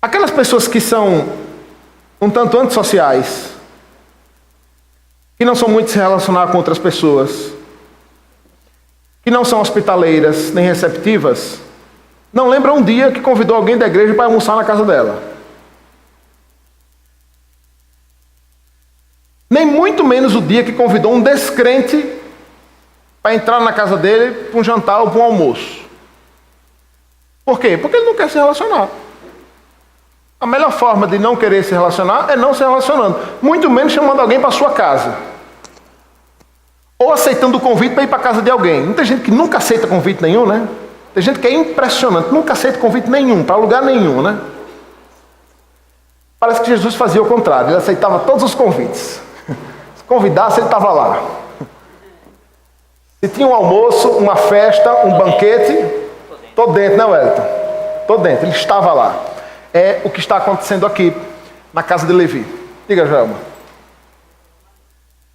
Aquelas pessoas que são um tanto antissociais, que não são muito se relacionar com outras pessoas, que não são hospitaleiras nem receptivas, não lembra um dia que convidou alguém da igreja para almoçar na casa dela. Nem muito menos o dia que convidou um descrente para entrar na casa dele para um jantar ou para um almoço. Por quê? Porque ele não quer se relacionar. A melhor forma de não querer se relacionar é não se relacionando. Muito menos chamando alguém para sua casa. Ou aceitando o convite para ir para a casa de alguém. Não tem gente que nunca aceita convite nenhum, né? Tem gente que é impressionante, nunca aceita convite nenhum, para lugar nenhum, né? Parece que Jesus fazia o contrário, ele aceitava todos os convites. Se convidasse, ele estava lá. Se tinha um almoço, uma festa, um banquete, tô dentro, né, Wellington? Tô dentro, ele estava lá. É o que está acontecendo aqui, na casa de Levi. Diga, Joelma.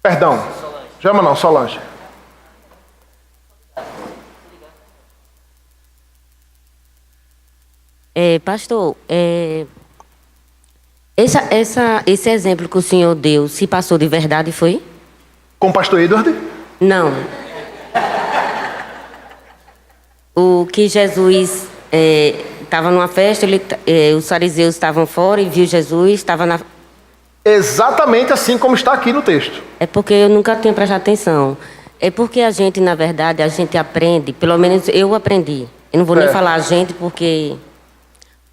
Perdão. Joelma não, Solange. Pastor, esse exemplo que o senhor deu, se passou de verdade, foi? Com o pastor Edward? Não. O que Jesus estava numa festa, os fariseus estavam fora e viu Jesus, estava na... Exatamente assim como está aqui no texto. É porque eu nunca tinha prestado atenção. É porque a gente, na verdade, a gente aprende, pelo menos eu aprendi. Eu não vou nem falar a gente porque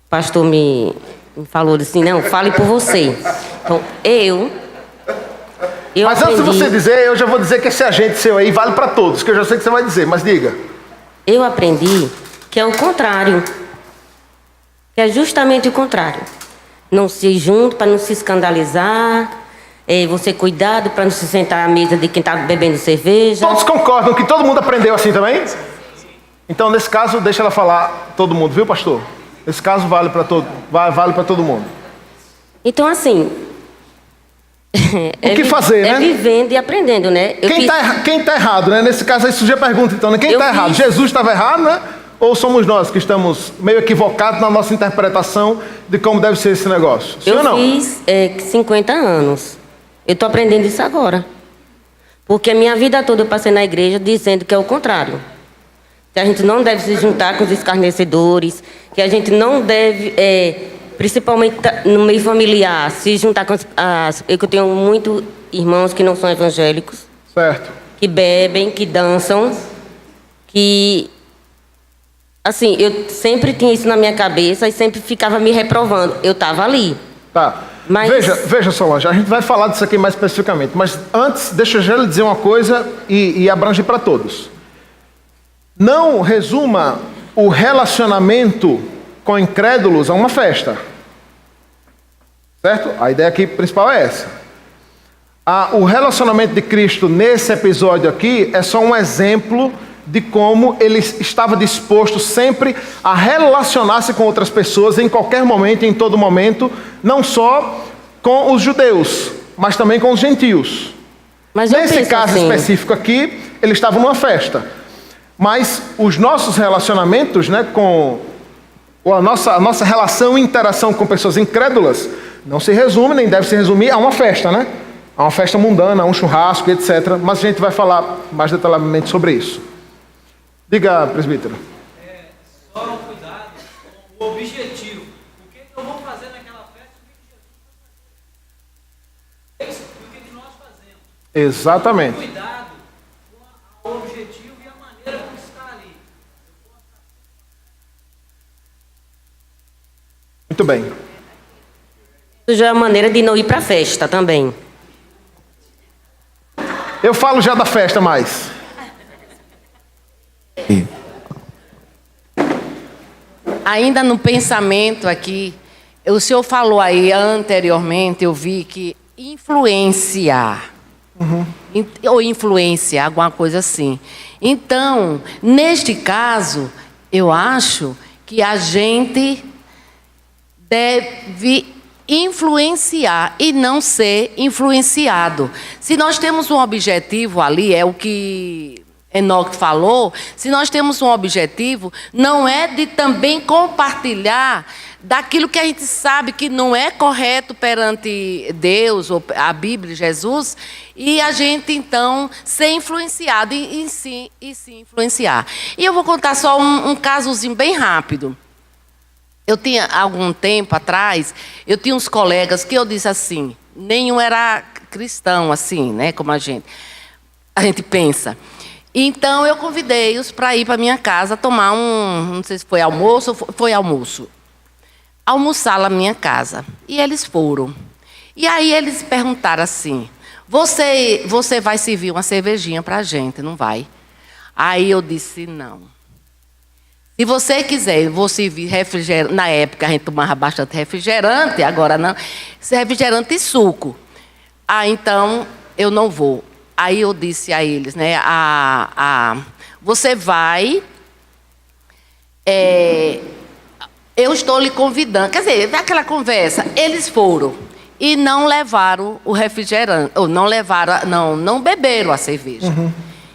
o pastor me falou assim, não, fale por você. Então, eu mas aprendi... antes de você dizer, eu já vou dizer que esse agente seu aí vale para todos, que eu já sei que você vai dizer, mas diga. Eu aprendi que é o contrário. Que é justamente o contrário. não se ir junto para não se escandalizar, você cuidado para não se sentar à mesa de quem está bebendo cerveja. Todos concordam que todo mundo aprendeu assim também? Então, nesse caso, deixa ela falar todo mundo, viu, pastor? Esse caso vale para todo mundo. Então, assim... O que fazer, né? É vivendo e aprendendo, né? Quem está errado, né? Nesse caso aí surge a pergunta, então, né? Quem está errado? Jesus estava errado, né? Ou somos nós que estamos meio equivocados na nossa interpretação de como deve ser esse negócio? Sim ou não? Eu fiz 50 anos. Eu estou aprendendo isso agora. Porque a minha vida toda eu passei na igreja dizendo que é o contrário. Que a gente não deve se juntar com os escarnecedores, que a gente não deve, principalmente no meio familiar, se juntar com eu tenho muitos irmãos que não são evangélicos. Certo. Que bebem, que dançam, que... Assim, eu sempre tinha isso na minha cabeça e sempre ficava me reprovando. Eu estava ali. Tá. Mas... Veja, Solange, a gente vai falar disso aqui mais especificamente, mas antes, deixa eu já lhe dizer uma coisa e abrange para todos. Não resuma o relacionamento com incrédulos a uma festa. Certo? A ideia aqui principal é essa. O relacionamento de Cristo nesse episódio aqui é só um exemplo de como ele estava disposto sempre a relacionar-se com outras pessoas em qualquer momento, em todo momento, não só com os judeus, mas também com os gentios. Mas nesse caso assim... específico aqui, ele estava numa festa. Mas os nossos relacionamentos, né, a nossa relação e interação com pessoas incrédulas não se resume, nem deve se resumir a uma festa, né? A uma festa mundana, a um churrasco, etc. Mas a gente vai falar mais detalhadamente sobre isso. Diga, presbítero. Só cuidado com o objetivo. O que eu vou fazer naquela festa e o que Jesus vai fazer. O que nós fazemos. Exatamente. Cuidado com o objetivo e a maneira como está ali. Muito bem. Isso já é uma maneira de não ir para a festa também. Eu falo já da festa mais. Ainda no pensamento aqui, o senhor falou aí anteriormente, eu vi que influenciar. Ou influência, alguma coisa assim. Então, neste caso, eu acho que a gente deve influenciar e não ser influenciado. Se nós temos um objetivo ali, é o que Enoque falou, se nós temos um objetivo, não é de também compartilhar daquilo que a gente sabe que não é correto perante Deus, ou a Bíblia, Jesus, e a gente, então, ser influenciado e se influenciar. E eu vou contar só um casozinho bem rápido. Eu tinha, algum tempo atrás, eu tinha uns colegas que eu disse assim, nenhum era cristão, assim, né, como a gente pensa. Então, eu convidei-os para ir para minha casa tomar não sei se foi almoço, foi almoço. Almoçar lá na minha casa. E eles foram. E aí eles perguntaram assim, você vai servir uma cervejinha para a gente, não vai? Aí eu disse, não. Se você quiser, eu vou servir refrigerante. Na época a gente tomava bastante refrigerante, agora não. Refrigerante e suco. Então eu não vou. Aí eu disse a eles, né? Você vai. Eu estou lhe convidando. Quer dizer, aquela conversa. Eles foram e não levaram o refrigerante, ou não beberam a cerveja.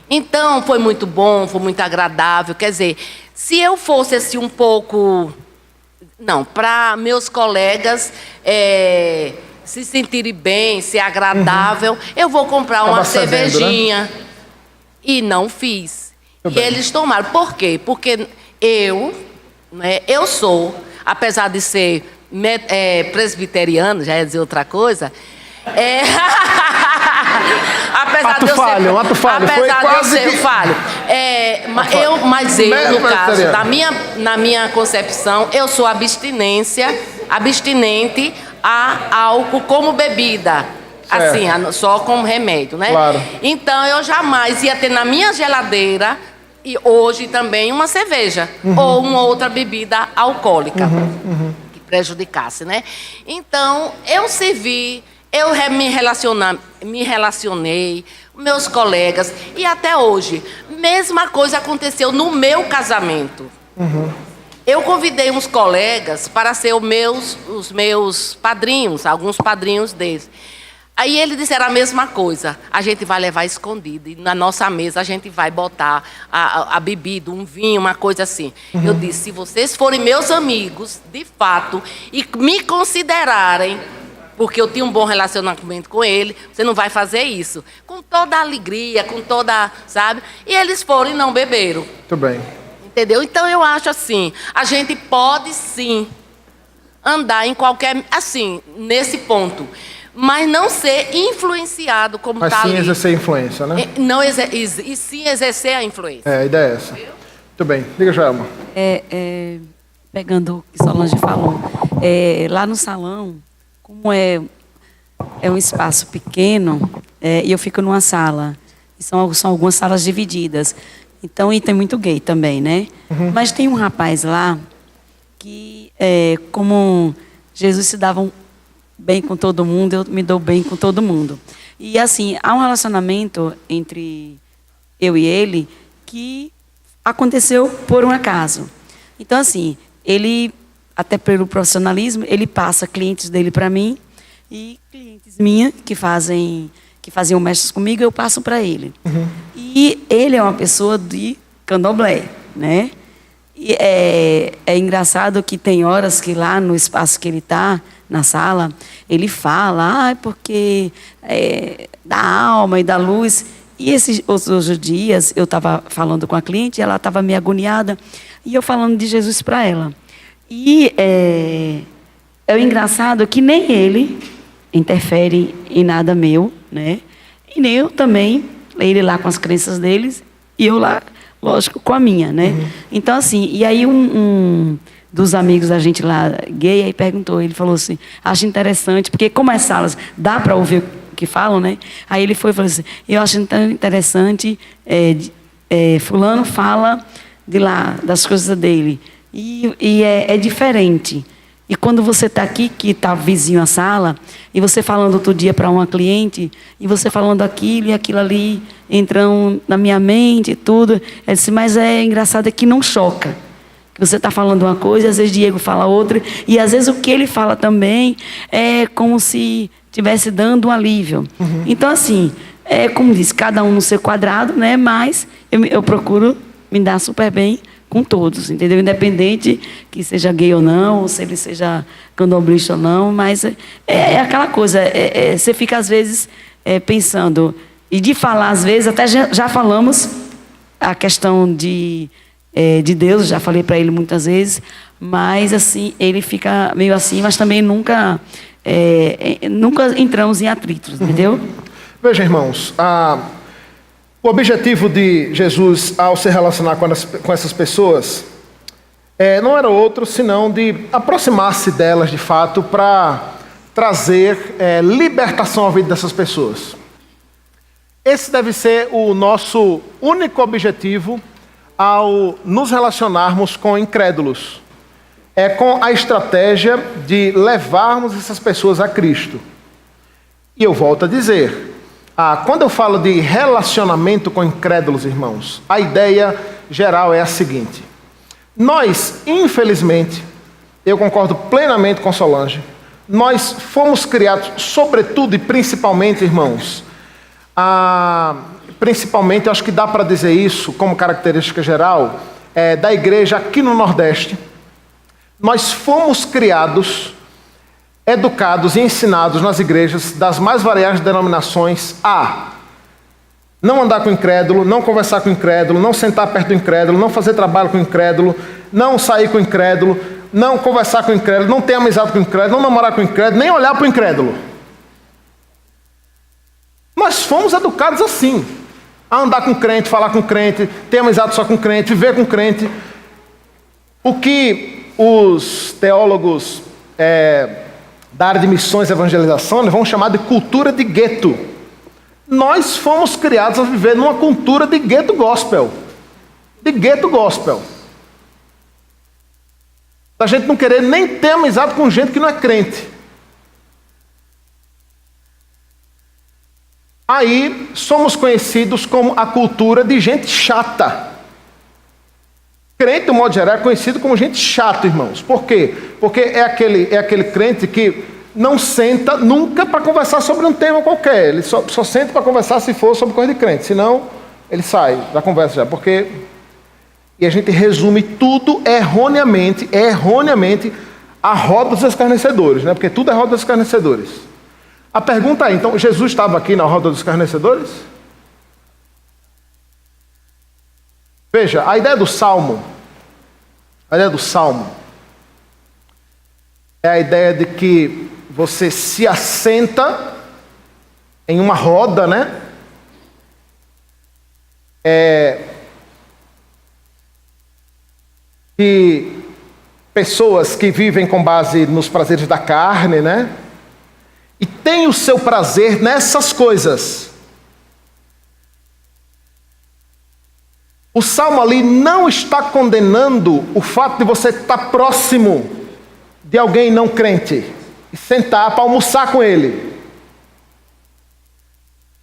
Então foi muito bom, foi muito agradável. Quer dizer, se eu fosse assim um pouco, para meus colegas se sentirem bem, ser agradável, eu vou comprar uma cervejinha. Né? E não fiz. E eles tomaram. Por quê? Porque eu sou, apesar de ser presbiteriano, já ia dizer outra coisa, apesar de eu ser, apesar de eu ser falho, mas eu, no caso, na minha concepção, eu sou abstinente a álcool como bebida, assim, só como remédio, né? Claro. Então eu jamais ia ter na minha geladeira e hoje também uma cerveja ou uma outra bebida alcoólica. prejudicasse, né? Então, eu servi, me relacionei, meus colegas, e até hoje, mesma coisa aconteceu no meu casamento. Eu convidei uns colegas para ser os meus padrinhos, alguns padrinhos deles. Aí eles disseram a mesma coisa, a gente vai levar escondido, e na nossa mesa a gente vai botar a bebida, um vinho, uma coisa assim. Eu disse, se vocês forem meus amigos, de fato, e me considerarem, porque eu tinha um bom relacionamento com ele, você não vai fazer isso. Com toda a alegria, com toda, sabe? E eles foram e não beberam. Muito bem. Entendeu? Então eu acho assim, a gente pode sim andar em qualquer, assim, nesse ponto, mas não ser influenciado como está ali. Mas sim exercer influência, né? Não e sim exercer a influência. É, a ideia é essa. Muito bem. Diga, Joelma. Pegando o que Solange falou, lá no salão, como é um espaço pequeno, e eu fico numa sala, e são algumas salas divididas. Então, e tem muito gay também, né? Mas tem um rapaz lá que, como Jesus se dava bem com todo mundo, eu me dou bem com todo mundo. E assim, há um relacionamento entre eu e ele que aconteceu por um acaso. Então, assim, ele, até pelo profissionalismo, ele passa clientes dele para mim e clientes minhas que faziam mestres comigo, eu passo para ele. E ele é uma pessoa de candomblé, né? E é engraçado que tem horas que lá no espaço que ele está, na sala, ele fala, porque da alma e da luz. E esses outros dias, eu estava falando com a cliente, ela estava meio agoniada, e eu falando de Jesus para ela. E é o engraçado que nem ele interfere em nada meu, né? E nem eu também, ele lá com as crenças deles, e eu lá, lógico, com a minha, né? Então, assim, e aí um dos amigos da gente lá, gay, aí perguntou, ele falou assim, acho interessante, porque como as salas, dá para ouvir o que falam, né? Aí ele foi e falou assim, eu acho tão interessante, fulano fala de lá, das coisas dele, e é diferente. E quando você está aqui, que está vizinho à sala, e você falando outro dia para uma cliente, e você falando aquilo e aquilo ali, entrando na minha mente e tudo, ela disse, mas é engraçado que não choca. Que você está falando uma coisa, às vezes Diego fala outra, e às vezes o que ele fala também é como se estivesse dando um alívio. Então, assim, como disse, cada um no seu quadrado, né? Mas eu procuro me dar super bem com todos, entendeu? Independente que seja gay ou não, ou se ele seja candomblista ou não, mas é aquela coisa, você fica às vezes pensando, e de falar às vezes, até já falamos a questão de Deus, já falei para ele muitas vezes, mas assim, ele fica meio assim, mas também nunca entramos em atritos, entendeu? Veja, irmãos, o objetivo de Jesus ao se relacionar com essas pessoas não era outro senão de aproximar-se delas de fato para trazer libertação à vida dessas pessoas. Esse deve ser o nosso único objetivo ao nos relacionarmos com incrédulos. É com a estratégia de levarmos essas pessoas a Cristo. E eu volto a dizer, quando eu falo de relacionamento com incrédulos, irmãos, a ideia geral é a seguinte. Nós, infelizmente, eu concordo plenamente com Solange, nós fomos criados, sobretudo e principalmente, irmãos, principalmente, eu acho que dá para dizer isso como característica geral, da igreja aqui no Nordeste. Nós fomos criados, educados e ensinados nas igrejas das mais variadas denominações a não andar com incrédulo, não conversar com incrédulo, não sentar perto do incrédulo, não fazer trabalho com incrédulo, não sair com incrédulo, não conversar com incrédulo, não ter amizade com incrédulo, não namorar com incrédulo, nem olhar para o incrédulo. Nós fomos educados assim, a andar com crente, falar com crente, ter amizade só com crente, viver com crente. O que os teólogos da área de missões e evangelização vão chamar de cultura de gueto. Nós fomos criados a viver numa cultura de gueto gospel. De gueto gospel. Da gente não querer nem ter amizade com gente que não é crente. Aí somos conhecidos como a cultura de gente chata. Crente, de modo geral, é conhecido como gente chata, irmãos. Por quê? Porque é aquele crente que não senta nunca para conversar sobre um tema qualquer. Ele só senta para conversar se for sobre coisa de crente. Senão, ele sai da conversa já. E a gente resume tudo erroneamente a roda dos escarnecedores, né? Porque tudo é roda dos escarnecedores. A pergunta é, então, Jesus estava aqui na roda dos escarnecedores? Veja, a ideia do Salmo é a ideia de que você se assenta em uma roda, né? De pessoas que vivem com base nos prazeres da carne, né? E tem o seu prazer nessas coisas. O Salmo ali não está condenando o fato de você estar próximo de alguém não crente e sentar para almoçar com ele.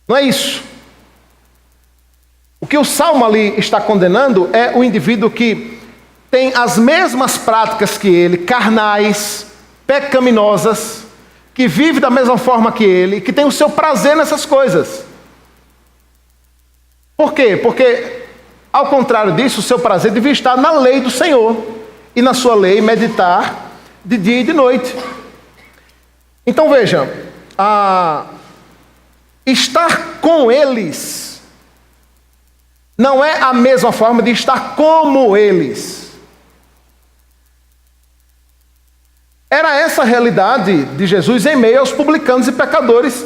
Não é isso. O que o Salmo ali está condenando é o indivíduo que tem as mesmas práticas que ele, carnais, pecaminosas, que vive da mesma forma que ele, que tem o seu prazer nessas coisas. Por quê? Porque, ao contrário disso, o seu prazer devia estar na lei do Senhor, e na sua lei meditar de dia e de noite. Então veja, estar com eles não é a mesma forma de estar como eles. Era essa a realidade de Jesus em meio aos publicanos e pecadores,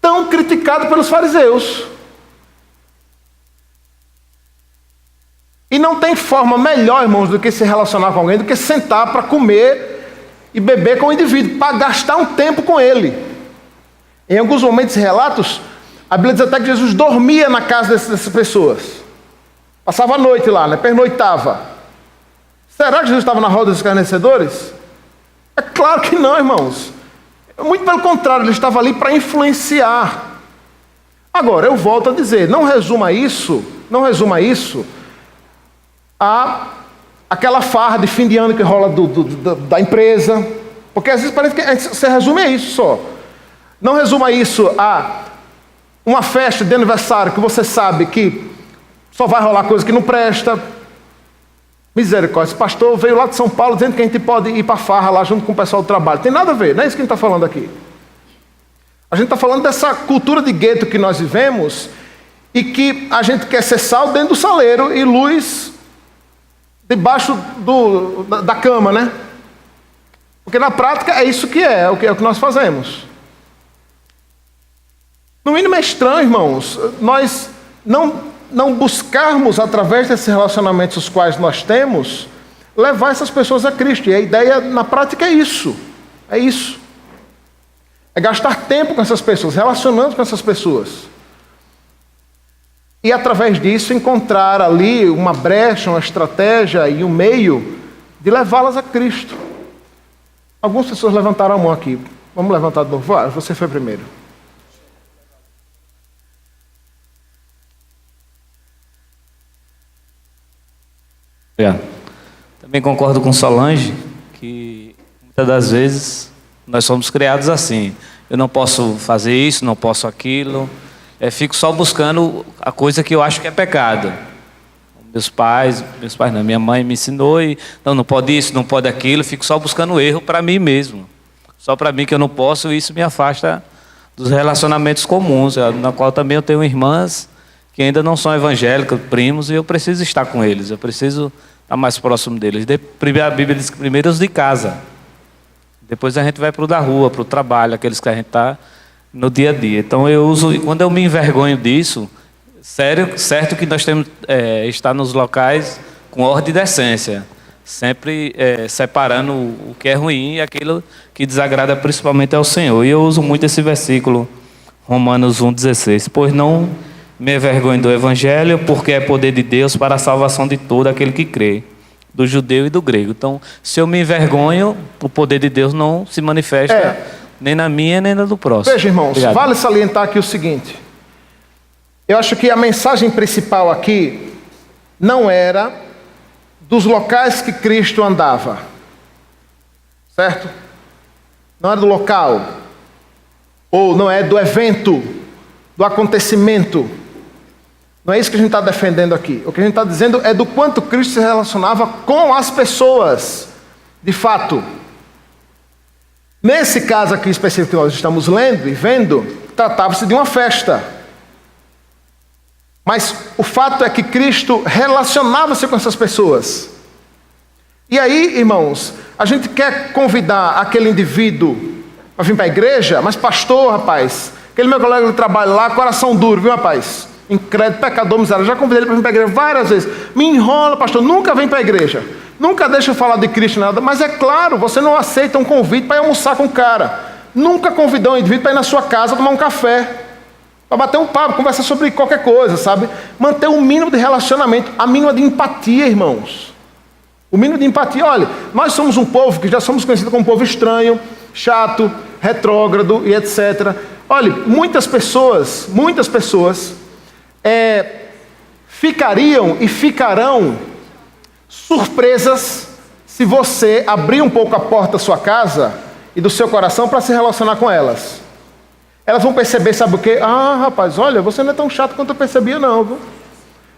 tão criticado pelos fariseus. E não tem forma melhor, irmãos, do que se relacionar com alguém, do que sentar para comer e beber com o indivíduo, para gastar um tempo com ele. Em alguns momentos e relatos, a Bíblia diz até que Jesus dormia na casa dessas pessoas. Passava a noite lá, né? Pernoitava. Será que Jesus estava na roda dos escarnecedores? É claro que não, irmãos. Muito pelo contrário, ele estava ali para influenciar. Agora, eu volto a dizer, não resuma isso a aquela farra de fim de ano que rola da empresa. Porque às vezes parece que você resume a isso só. Não resuma isso a uma festa de aniversário que você sabe que só vai rolar coisa que não presta. Misericórdia, esse pastor veio lá de São Paulo dizendo que a gente pode ir para a farra lá junto com o pessoal do trabalho. Tem nada a ver, não é isso que a gente está falando aqui. A gente está falando dessa cultura de gueto que nós vivemos e que a gente quer ser sal dentro do saleiro e luz debaixo da cama, né? Porque na prática é isso que é o que nós fazemos. No mínimo é estranho, irmãos, nós não buscarmos, através desses relacionamentos os quais nós temos, levar essas pessoas a Cristo. E a ideia, na prática, é isso. É isso. É gastar tempo com essas pessoas, relacionando com essas pessoas. E, através disso, encontrar ali uma brecha, uma estratégia e um meio de levá-las a Cristo. Algumas pessoas levantaram a mão aqui. Vamos levantar de novo? Você foi primeiro. Também concordo com Solange que muitas das vezes nós somos criados assim. Eu não posso fazer isso, não posso aquilo. Fico só buscando a coisa que eu acho que é pecado. Meus pais não, minha mãe me ensinou e não pode isso, não pode aquilo. Fico só buscando erro para mim mesmo. Só para mim que eu não posso, e isso me afasta dos relacionamentos comuns, na qual também eu tenho irmãs que ainda não são evangélicos, primos, e eu preciso estar com eles, eu preciso estar mais próximo deles. A Bíblia diz que primeiro os de casa, depois a gente vai para o da rua, para o trabalho, aqueles que a gente está no dia a dia. Então eu uso, quando eu me envergonho disso, certo que nós temos estar nos locais com ordem e decência, sempre separando o que é ruim e aquilo que desagrada principalmente ao Senhor. E eu uso muito esse versículo, Romanos 1,16, pois não me envergonho do Evangelho, porque é poder de Deus para a salvação de todo aquele que crê. do judeu e do grego. Então, se eu me envergonho, o poder de Deus não se manifesta nem na minha, nem na do próximo. Veja, irmãos, Obrigado. vale salientar aqui o seguinte. Eu acho que a mensagem principal aqui não era dos locais que Cristo andava. Certo? Não é do local. Ou não é do evento, do acontecimento. Não é isso que a gente está defendendo aqui. O que a gente está dizendo é do quanto Cristo se relacionava com as pessoas, de fato. Nesse caso aqui específico que nós estamos lendo e vendo, tratava-se de uma festa. Mas o fato é que Cristo relacionava-se com essas pessoas. E aí, irmãos, a gente quer convidar aquele indivíduo para vir para a igreja, mas pastor, rapaz, aquele meu colega de trabalho lá, coração duro, viu, rapaz? Incrédulo, pecador, miserável. Já convidei ele para vir para a igreja várias vezes. Me enrola, pastor, nunca vem para a igreja. Nunca deixa eu falar de Cristo nada. Mas é claro, você não aceita um convite para ir almoçar com o cara. Nunca convidou um indivíduo para ir na sua casa tomar um café. Para bater um papo, conversar sobre qualquer coisa, sabe? Manter um mínimo de relacionamento, a mínima de empatia, irmãos. O mínimo de empatia. Olha, nós somos um povo que já somos conhecidos como um povo estranho, chato, retrógrado e etc. Olha, muitas pessoas ficariam e ficarão surpresas se você abrir um pouco a porta da sua casa e do seu coração para se relacionar com elas. Elas vão perceber, sabe o quê? Ah, rapaz, olha, você não é tão chato quanto eu percebia, não, viu?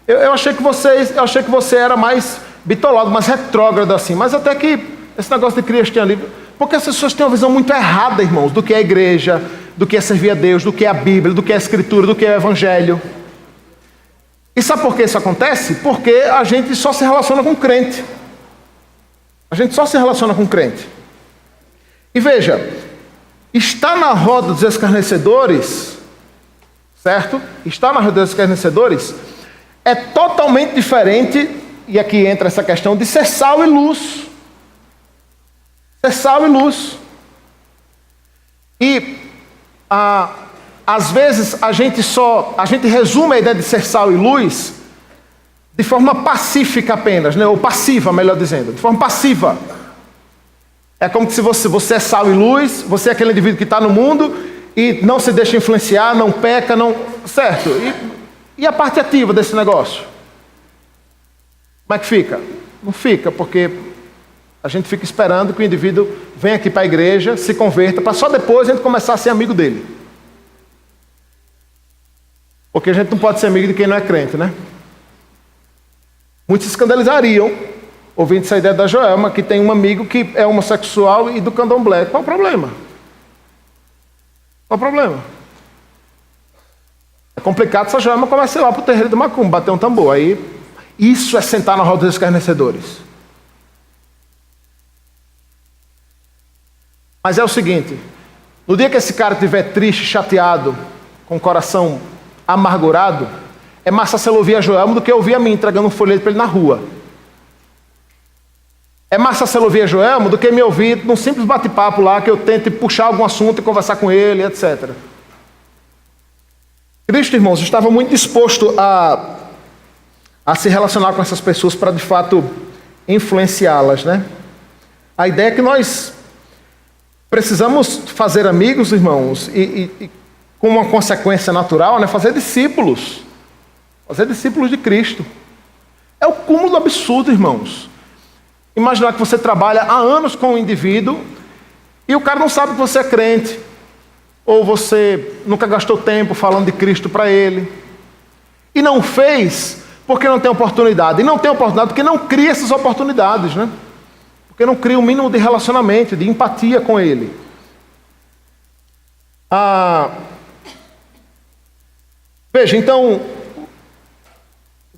Eu achei que você era mais bitolado, mais retrógrado assim, mas até que esse negócio de cristianismo, porque as pessoas têm uma visão muito errada, irmãos, do que é a igreja, do que é servir a Deus, do que é a Bíblia, do que é a Escritura, do que é o Evangelho. E sabe por que isso acontece? Porque a gente só se relaciona com crente. A gente só se relaciona com crente. E veja, estar na roda dos escarnecedores, certo? Estar na roda dos escarnecedores é totalmente diferente, e aqui entra essa questão de ser sal e luz. Ser sal e luz. E às vezes a gente resume a ideia de ser sal e luz de forma pacífica apenas, né? Ou passiva, melhor dizendo, de forma passiva. É como se você é sal e luz, você é aquele indivíduo que está no mundo e não se deixa influenciar, não peca, não... Certo? E a parte ativa desse negócio? Como é que fica? Não fica, porque a gente fica esperando que o indivíduo venha aqui para a igreja, se converta, para só depois a gente começar a ser amigo dele. Porque a gente não pode ser amigo de quem não é crente, né? Muitos se escandalizariam ouvindo essa ideia da Joelma, que tem um amigo que é homossexual e do candomblé. Qual o problema? Qual o problema? É complicado se a Joelma começa a ir lá para o terreiro do macumba, bater um tambor. Aí, isso é sentar na roda dos escarnecedores. Mas é o seguinte, no dia que esse cara estiver triste, chateado, com o coração amargurado, é mais fácil ouvir a Joelma do que ouvir a mim entregando um folheto para ele na rua. É mais fácil ouvir a Joelma do que me ouvir num simples bate-papo lá que eu tente puxar algum assunto e conversar com ele, etc. Cristo, irmãos, estava muito disposto a se relacionar com essas pessoas para, de fato, influenciá-las, né? A ideia é que nós precisamos fazer amigos, irmãos, e com uma consequência natural, né? Fazer discípulos de Cristo. É o cúmulo do absurdo, irmãos. Imaginar que você trabalha há anos com um indivíduo e o cara não sabe que você é crente. Ou você nunca gastou tempo falando de Cristo para ele. E não fez porque não tem oportunidade. E não tem oportunidade porque não cria essas oportunidades, né? Porque não cria um mínimo de relacionamento, de empatia com ele. Veja, então,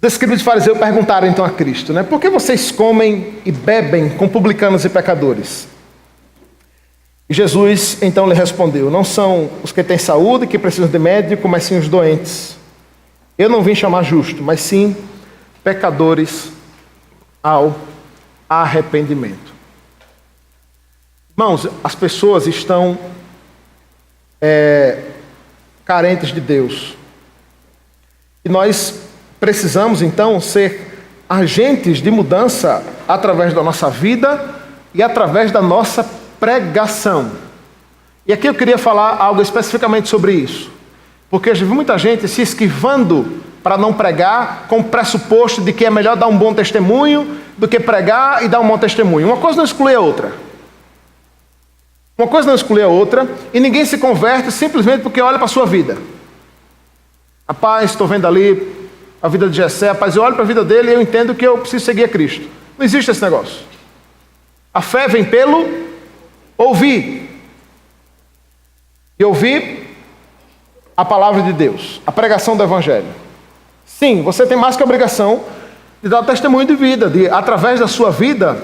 os escribas e fariseus perguntaram então a Cristo, né? Por que vocês comem e bebem com publicanos e pecadores? E Jesus então lhe respondeu, não são os que têm saúde que precisam de médico, mas sim os doentes. Eu não vim chamar justo, mas sim pecadores ao arrependimento. Irmãos, as pessoas estão carentes de Deus. E nós precisamos, então, ser agentes de mudança através da nossa vida e através da nossa pregação. E aqui eu queria falar algo especificamente sobre isso, porque eu já vi muita gente se esquivando para não pregar, com o pressuposto de que é melhor dar um bom testemunho do que pregar e dar um bom testemunho. Uma coisa não exclui a outra. Uma coisa não exclui a outra, e ninguém se converte simplesmente porque olha para a sua vida. Rapaz, estou vendo ali a vida de Jessé, rapaz, eu olho para a vida dele e eu entendo que eu preciso seguir a Cristo. Não existe esse negócio. A fé vem pelo ouvir. E ouvir a palavra de Deus, a pregação do Evangelho. Sim, você tem mais que a obrigação de dar testemunho de vida, de através da sua vida,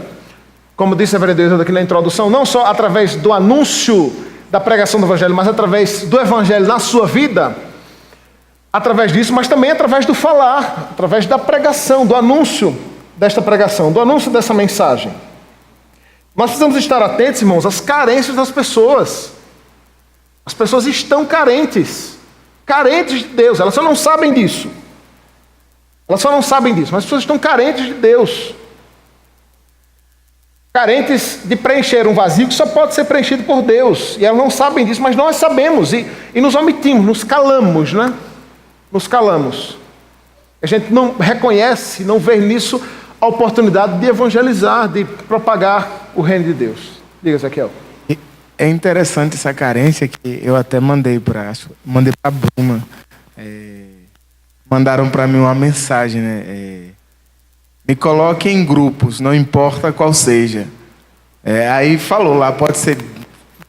como disse a vereadora aqui na introdução, não só através do anúncio da pregação do Evangelho, mas através do Evangelho na sua vida, através disso, mas também através do falar, através da pregação, do anúncio desta pregação, do anúncio dessa mensagem. Nós precisamos estar atentos, irmãos, às carências das pessoas. As pessoas estão carentes de Deus, elas só não sabem disso. Elas só não sabem disso, mas as pessoas estão carentes de Deus. Carentes de preencher um vazio que só pode ser preenchido por Deus. E elas não sabem disso, mas nós sabemos e nos omitimos, nos calamos, né? Nos calamos. A gente não reconhece, não vê nisso a oportunidade de evangelizar, de propagar o reino de Deus. Diga, Ezequiel. É interessante essa carência que eu até mandei para a Bruma. Mandaram para mim uma mensagem, né? Me coloque em grupos, não importa qual seja. Aí falou lá, pode ser...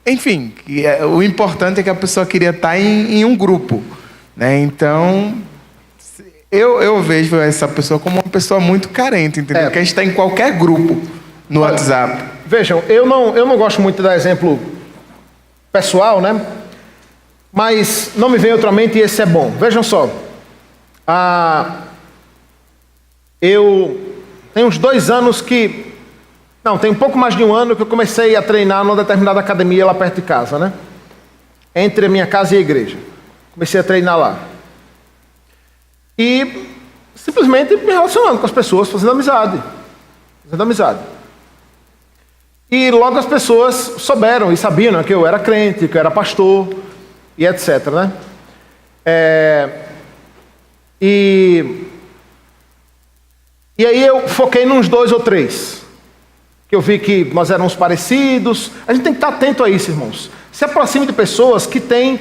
Enfim, o importante é que a pessoa queria estar em um grupo, né? Então, eu vejo essa pessoa como uma pessoa muito carente, entendeu? Que a gente está em qualquer grupo no WhatsApp. Vejam, eu não gosto muito de dar exemplo pessoal, né? Mas não me vem outra mente e esse é bom. Vejam só. Eu tenho uns 2 anos que... Não, tem um pouco mais de 1 ano que eu comecei a treinar numa determinada academia lá perto de casa, né? Entre a minha casa e a igreja. Comecei a treinar lá. E simplesmente me relacionando com as pessoas, fazendo amizade. E logo as pessoas souberam e sabiam, né, que eu era crente, que eu era pastor e etc, né? E aí eu foquei nos 2 ou 3, que eu vi que nós éramos parecidos. A gente tem que estar atento a isso, irmãos. Se aproxime de pessoas que têm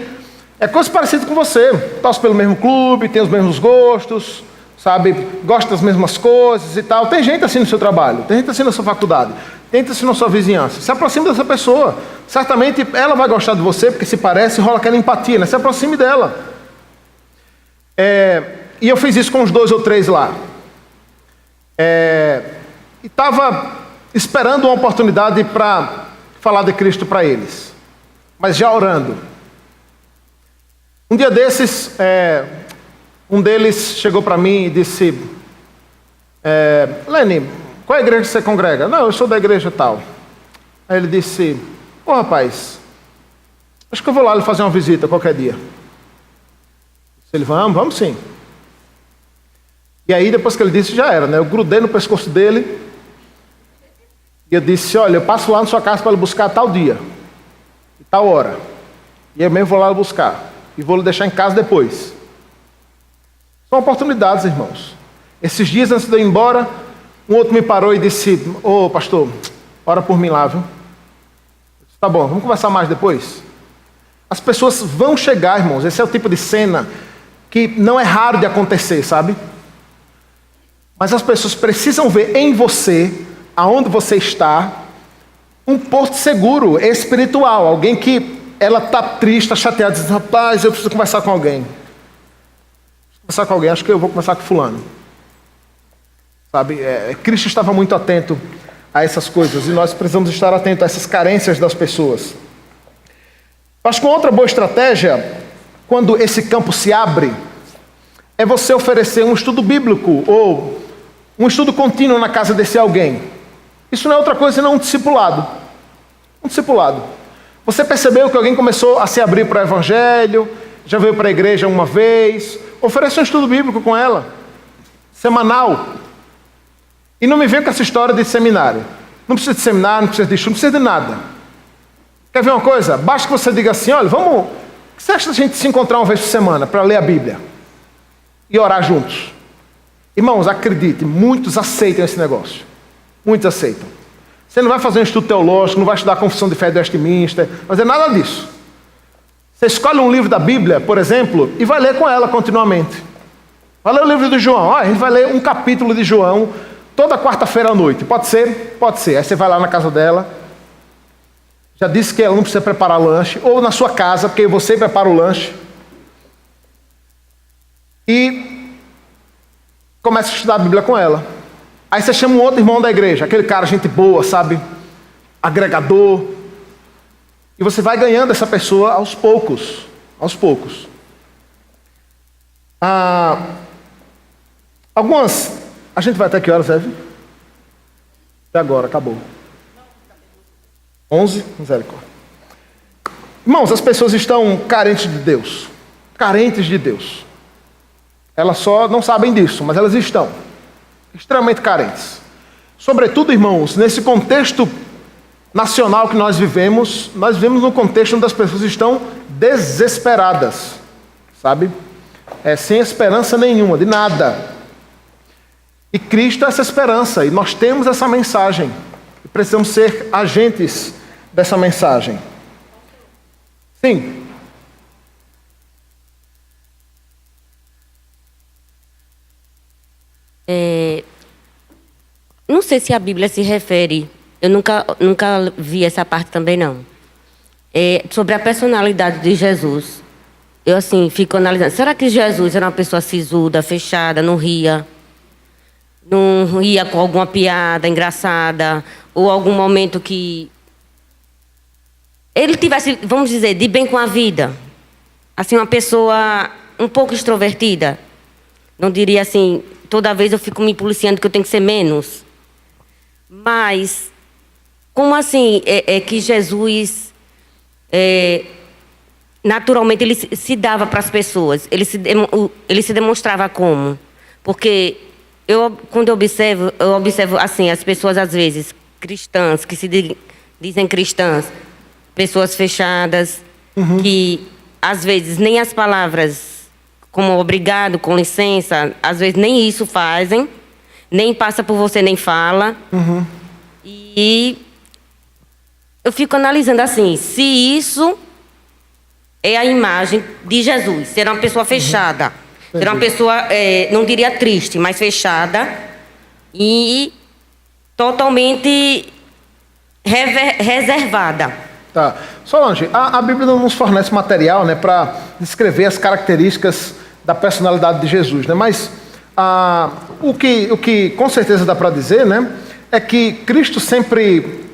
coisas parecidas com você. Torce pelo mesmo clube, tem os mesmos gostos, sabe? Gosta das mesmas coisas e tal. Tem gente assim no seu trabalho, tem gente assim na sua faculdade, tem gente assim na sua vizinhança. Se aproxime dessa pessoa. Certamente ela vai gostar de você, porque se parece, rola aquela empatia, né? Se aproxime dela. E eu fiz isso com uns 2 ou 3 lá. E estava esperando uma oportunidade para falar de Cristo para eles, mas já orando. Um dia desses, um deles chegou para mim e disse: Leni, qual é a igreja que você congrega? Não, eu sou da igreja tal. Aí ele disse: pô, rapaz, acho que eu vou lá lhe fazer uma visita qualquer dia. Ele: vamos sim. E aí depois que ele disse, já era, né? Eu grudei no pescoço dele e eu disse: olha, eu passo lá na sua casa para lhe buscar tal dia e tal hora, e eu mesmo vou lá lhe buscar e vou lhe deixar em casa depois. São oportunidades, irmãos. Esses dias antes de eu ir embora, um outro me parou e disse: ô pastor, ora por mim lá, viu? Eu disse: tá bom, vamos conversar mais depois. As pessoas vão chegar, irmãos. Esse é o tipo de cena que não é raro de acontecer, sabe? Mas as pessoas precisam ver em você, aonde você está, um porto seguro, espiritual. Alguém que ela está triste, está chateada, diz: rapaz, eu preciso conversar com alguém. Acho que eu vou conversar com fulano. Sabe, Cristo estava muito atento a essas coisas e nós precisamos estar atentos a essas carências das pessoas. Acho que uma outra boa estratégia, quando esse campo se abre, é você oferecer um estudo bíblico ou um estudo contínuo na casa desse alguém. Isso não é outra coisa senão um discipulado. Um discipulado. Você percebeu que alguém começou a se abrir para o Evangelho, já veio para a igreja uma vez, ofereça um estudo bíblico com ela, semanal. E não me venha com essa história de seminário. Não precisa de seminário, não precisa de estudo, não precisa de nada. Quer ver uma coisa? Basta que você diga assim, olha, vamos... O que você acha da gente se encontrar uma vez por semana para ler a Bíblia? E orar juntos? Irmãos, acredite, muitos aceitam esse negócio. Muitos aceitam. Você não vai fazer um estudo teológico, não vai estudar a Confissão de Fé de Westminster, não vai fazer nada disso. Você escolhe um livro da Bíblia, por exemplo, e vai ler com ela continuamente. Vai ler o livro de João. A gente vai ler um capítulo de João toda quarta-feira à noite. Pode ser? Pode ser. Aí você vai lá na casa dela. Já disse que ela não precisa preparar lanche. Ou na sua casa, porque você prepara o lanche. E começa a estudar a Bíblia com ela. Aí você chama um outro irmão da igreja. Aquele cara, gente boa, sabe? Agregador. E você vai ganhando essa pessoa aos poucos. Aos poucos. Algumas... A gente vai até que horas, Eve? Até agora, acabou. 11? Misericórdia. Irmãos, as pessoas estão carentes de Deus. Carentes de Deus. Elas só não sabem disso, mas elas estão. Extremamente carentes. Sobretudo, irmãos, nesse contexto nacional que nós vivemos num contexto onde as pessoas estão desesperadas. Sabe? Sem esperança nenhuma, de nada. E Cristo é essa esperança, e nós temos essa mensagem. E precisamos ser agentes dessa mensagem. Sim. Não sei se a Bíblia se refere, eu nunca vi essa parte também não. Sobre a personalidade de Jesus. Eu assim, fico analisando, será que Jesus era uma pessoa sisuda, fechada, não ria com alguma piada engraçada, ou algum momento que ele tivesse, vamos dizer, de bem com a vida? Assim, uma pessoa um pouco extrovertida. Não diria assim, toda vez eu fico me policiando que eu tenho que ser menos. Mas, como assim que Jesus, naturalmente, ele se dava para as pessoas? Ele se demonstrava como? Porque quando eu observo assim, as pessoas às vezes, cristãs, que se dizem cristãs, pessoas fechadas, que às vezes nem as palavras como obrigado, com licença, às vezes nem isso fazem, nem passa por você, nem fala. E eu fico analisando assim, se isso é a imagem de Jesus, ser uma pessoa fechada, ser uma pessoa, não diria triste, mas fechada e totalmente reservada. Tá. Solange, a Bíblia não nos fornece material, né, para descrever as características da personalidade de Jesus, né? Mas o que com certeza dá para dizer, né, é que Cristo sempre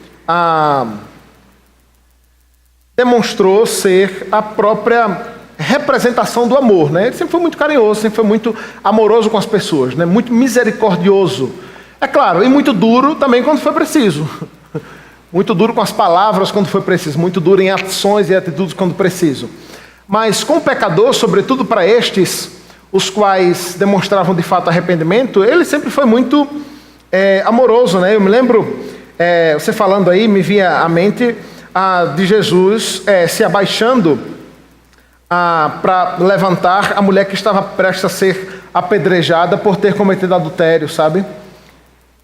demonstrou ser a própria representação do amor, né? Ele sempre foi muito carinhoso, sempre foi muito amoroso com as pessoas, né? Muito misericordioso. É claro, e muito duro também quando foi preciso. Muito duro com as palavras quando foi preciso, muito duro em ações e atitudes quando preciso. Mas com o pecador, sobretudo para estes, os quais demonstravam de fato arrependimento, ele sempre foi muito amoroso, né? Eu me lembro, você falando aí, me vinha à mente de Jesus se abaixando para levantar a mulher que estava prestes a ser apedrejada por ter cometido adultério, sabe?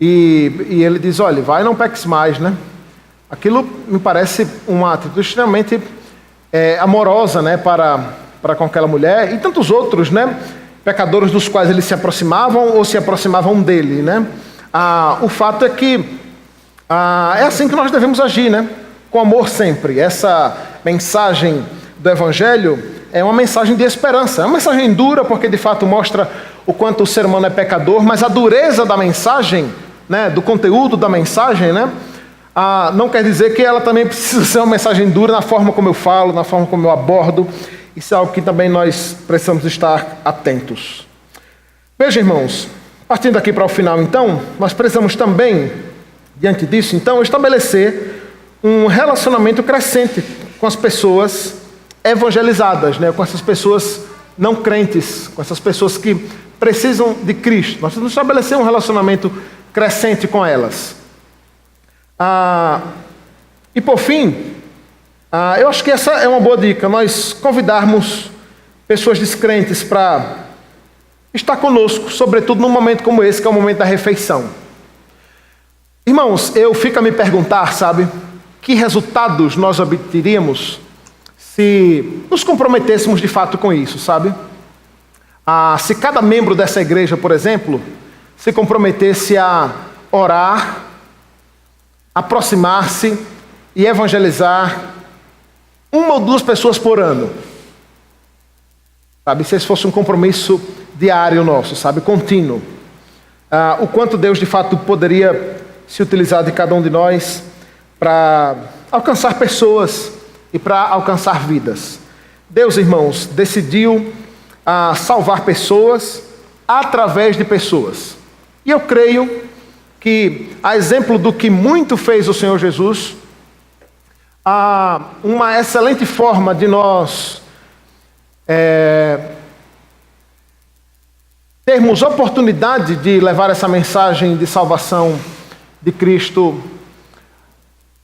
E ele diz, olha, vai, não peques mais, né? Aquilo me parece uma atitude extremamente amorosa, né, para com aquela mulher, e tantos outros, né, pecadores dos quais eles se aproximavam ou se aproximavam dele, né? O fato é que é assim que nós devemos agir, né? Com amor sempre. Essa mensagem do Evangelho é uma mensagem de esperança. É uma mensagem dura porque de fato mostra o quanto o ser humano é pecador, mas a dureza da mensagem, né, do conteúdo da mensagem, né, não quer dizer que ela também precisa ser uma mensagem dura na forma como eu falo, na forma como eu abordo. Isso é algo que também nós precisamos estar atentos. Veja, irmãos, partindo aqui para o final, então, nós precisamos também, diante disso, então, estabelecer um relacionamento crescente com as pessoas evangelizadas, né? Com essas pessoas não crentes, com essas pessoas que precisam de Cristo. Nós precisamos estabelecer um relacionamento crescente com elas. E por fim, eu acho que essa é uma boa dica, nós convidarmos pessoas descrentes para estar conosco, sobretudo num momento como esse, que é o momento da refeição. Irmãos, eu fico a me perguntar, sabe, que resultados nós obteríamos se nos comprometêssemos de fato com isso, sabe? Se cada membro dessa igreja, por exemplo, se comprometesse a orar, aproximar-se e evangelizar 1 ou 2 pessoas por ano. Sabe, se esse fosse um compromisso diário nosso, sabe, contínuo. O quanto Deus de fato poderia se utilizar de cada um de nós para alcançar pessoas e para alcançar vidas. Deus, irmãos, decidiu salvar pessoas através de pessoas. E eu creio que, a exemplo do que muito fez o Senhor Jesus, uma excelente forma de nós termos oportunidade de levar essa mensagem de salvação de Cristo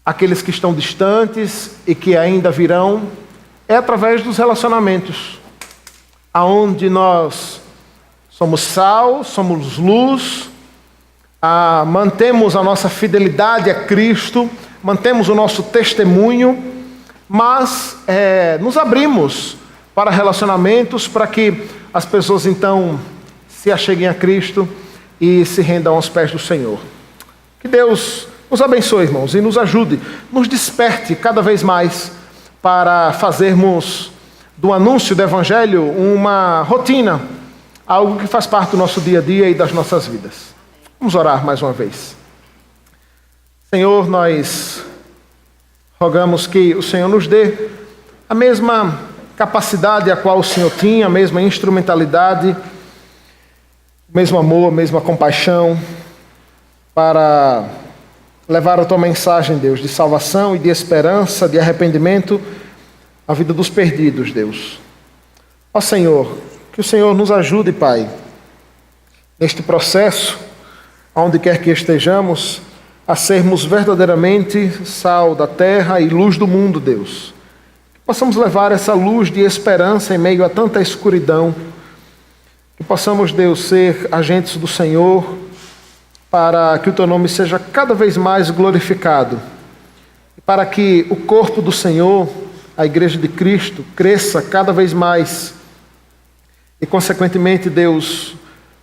àqueles que estão distantes e que ainda virão, é através dos relacionamentos, aonde nós somos sal, somos luz, mantemos a nossa fidelidade a Cristo, mantemos o nosso testemunho, mas nos abrimos para relacionamentos, para que as pessoas então se acheguem a Cristo e se rendam aos pés do Senhor. Que Deus nos abençoe, irmãos, e nos ajude, nos desperte cada vez mais para fazermos do anúncio do Evangelho uma rotina, algo que faz parte do nosso dia a dia e das nossas vidas. Vamos orar mais uma vez. Senhor, nós rogamos que o Senhor nos dê a mesma capacidade a qual o Senhor tinha, a mesma instrumentalidade, o mesmo amor, a mesma compaixão, para levar a Tua mensagem, Deus, de salvação e de esperança, de arrependimento, à vida dos perdidos, Deus. Ó Senhor, que o Senhor nos ajude, Pai, neste processo, onde quer que estejamos, a sermos verdadeiramente sal da terra e luz do mundo, Deus. Que possamos levar essa luz de esperança em meio a tanta escuridão. Que possamos, Deus, ser agentes do Senhor, para que o Teu nome seja cada vez mais glorificado. E para que o corpo do Senhor, a Igreja de Cristo, cresça cada vez mais. E, consequentemente, Deus,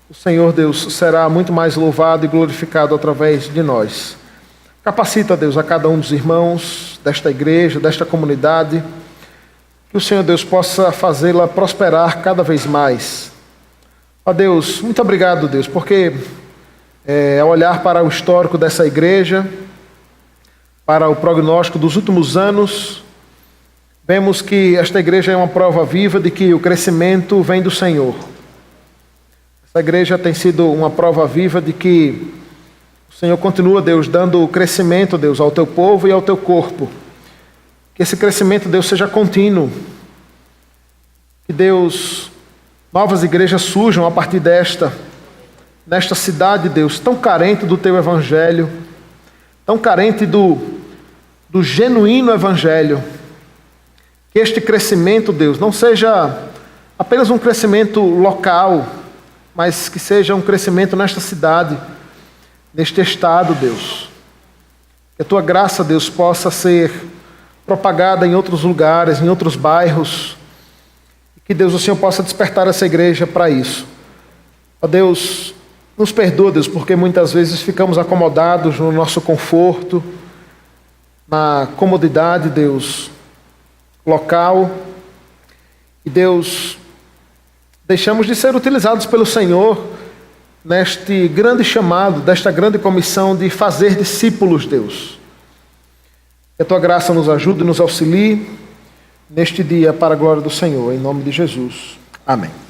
o Senhor, Deus, será muito mais louvado e glorificado através de nós. Capacita, Deus, a cada um dos irmãos desta igreja, desta comunidade, que o Senhor, Deus, possa fazê-la prosperar cada vez mais. Ó Deus, muito obrigado, Deus, porque ao olhar para o histórico dessa igreja, para o prognóstico dos últimos anos, vemos que esta igreja é uma prova viva de que o crescimento vem do Senhor. Essa igreja tem sido uma prova viva de que o Senhor continua, Deus, dando crescimento, Deus, ao Teu povo e ao Teu corpo. Que esse crescimento, Deus, seja contínuo. Que, Deus, novas igrejas surjam a partir nesta cidade, Deus, tão carente do Teu Evangelho, tão carente do genuíno Evangelho. Que este crescimento, Deus, não seja apenas um crescimento local, mas que seja um crescimento nesta cidade, neste estado, Deus. Que a Tua graça, Deus, possa ser propagada em outros lugares, em outros bairros. E que, Deus, o Senhor possa despertar essa igreja para isso. Ó Deus, nos perdoa, Deus, porque muitas vezes ficamos acomodados no nosso conforto, na comodidade, Deus, local. E, Deus, deixamos de ser utilizados pelo Senhor neste grande chamado, desta grande comissão de fazer discípulos, Deus. Que a Tua graça nos ajude e nos auxilie neste dia para a glória do Senhor, em nome de Jesus. Amém.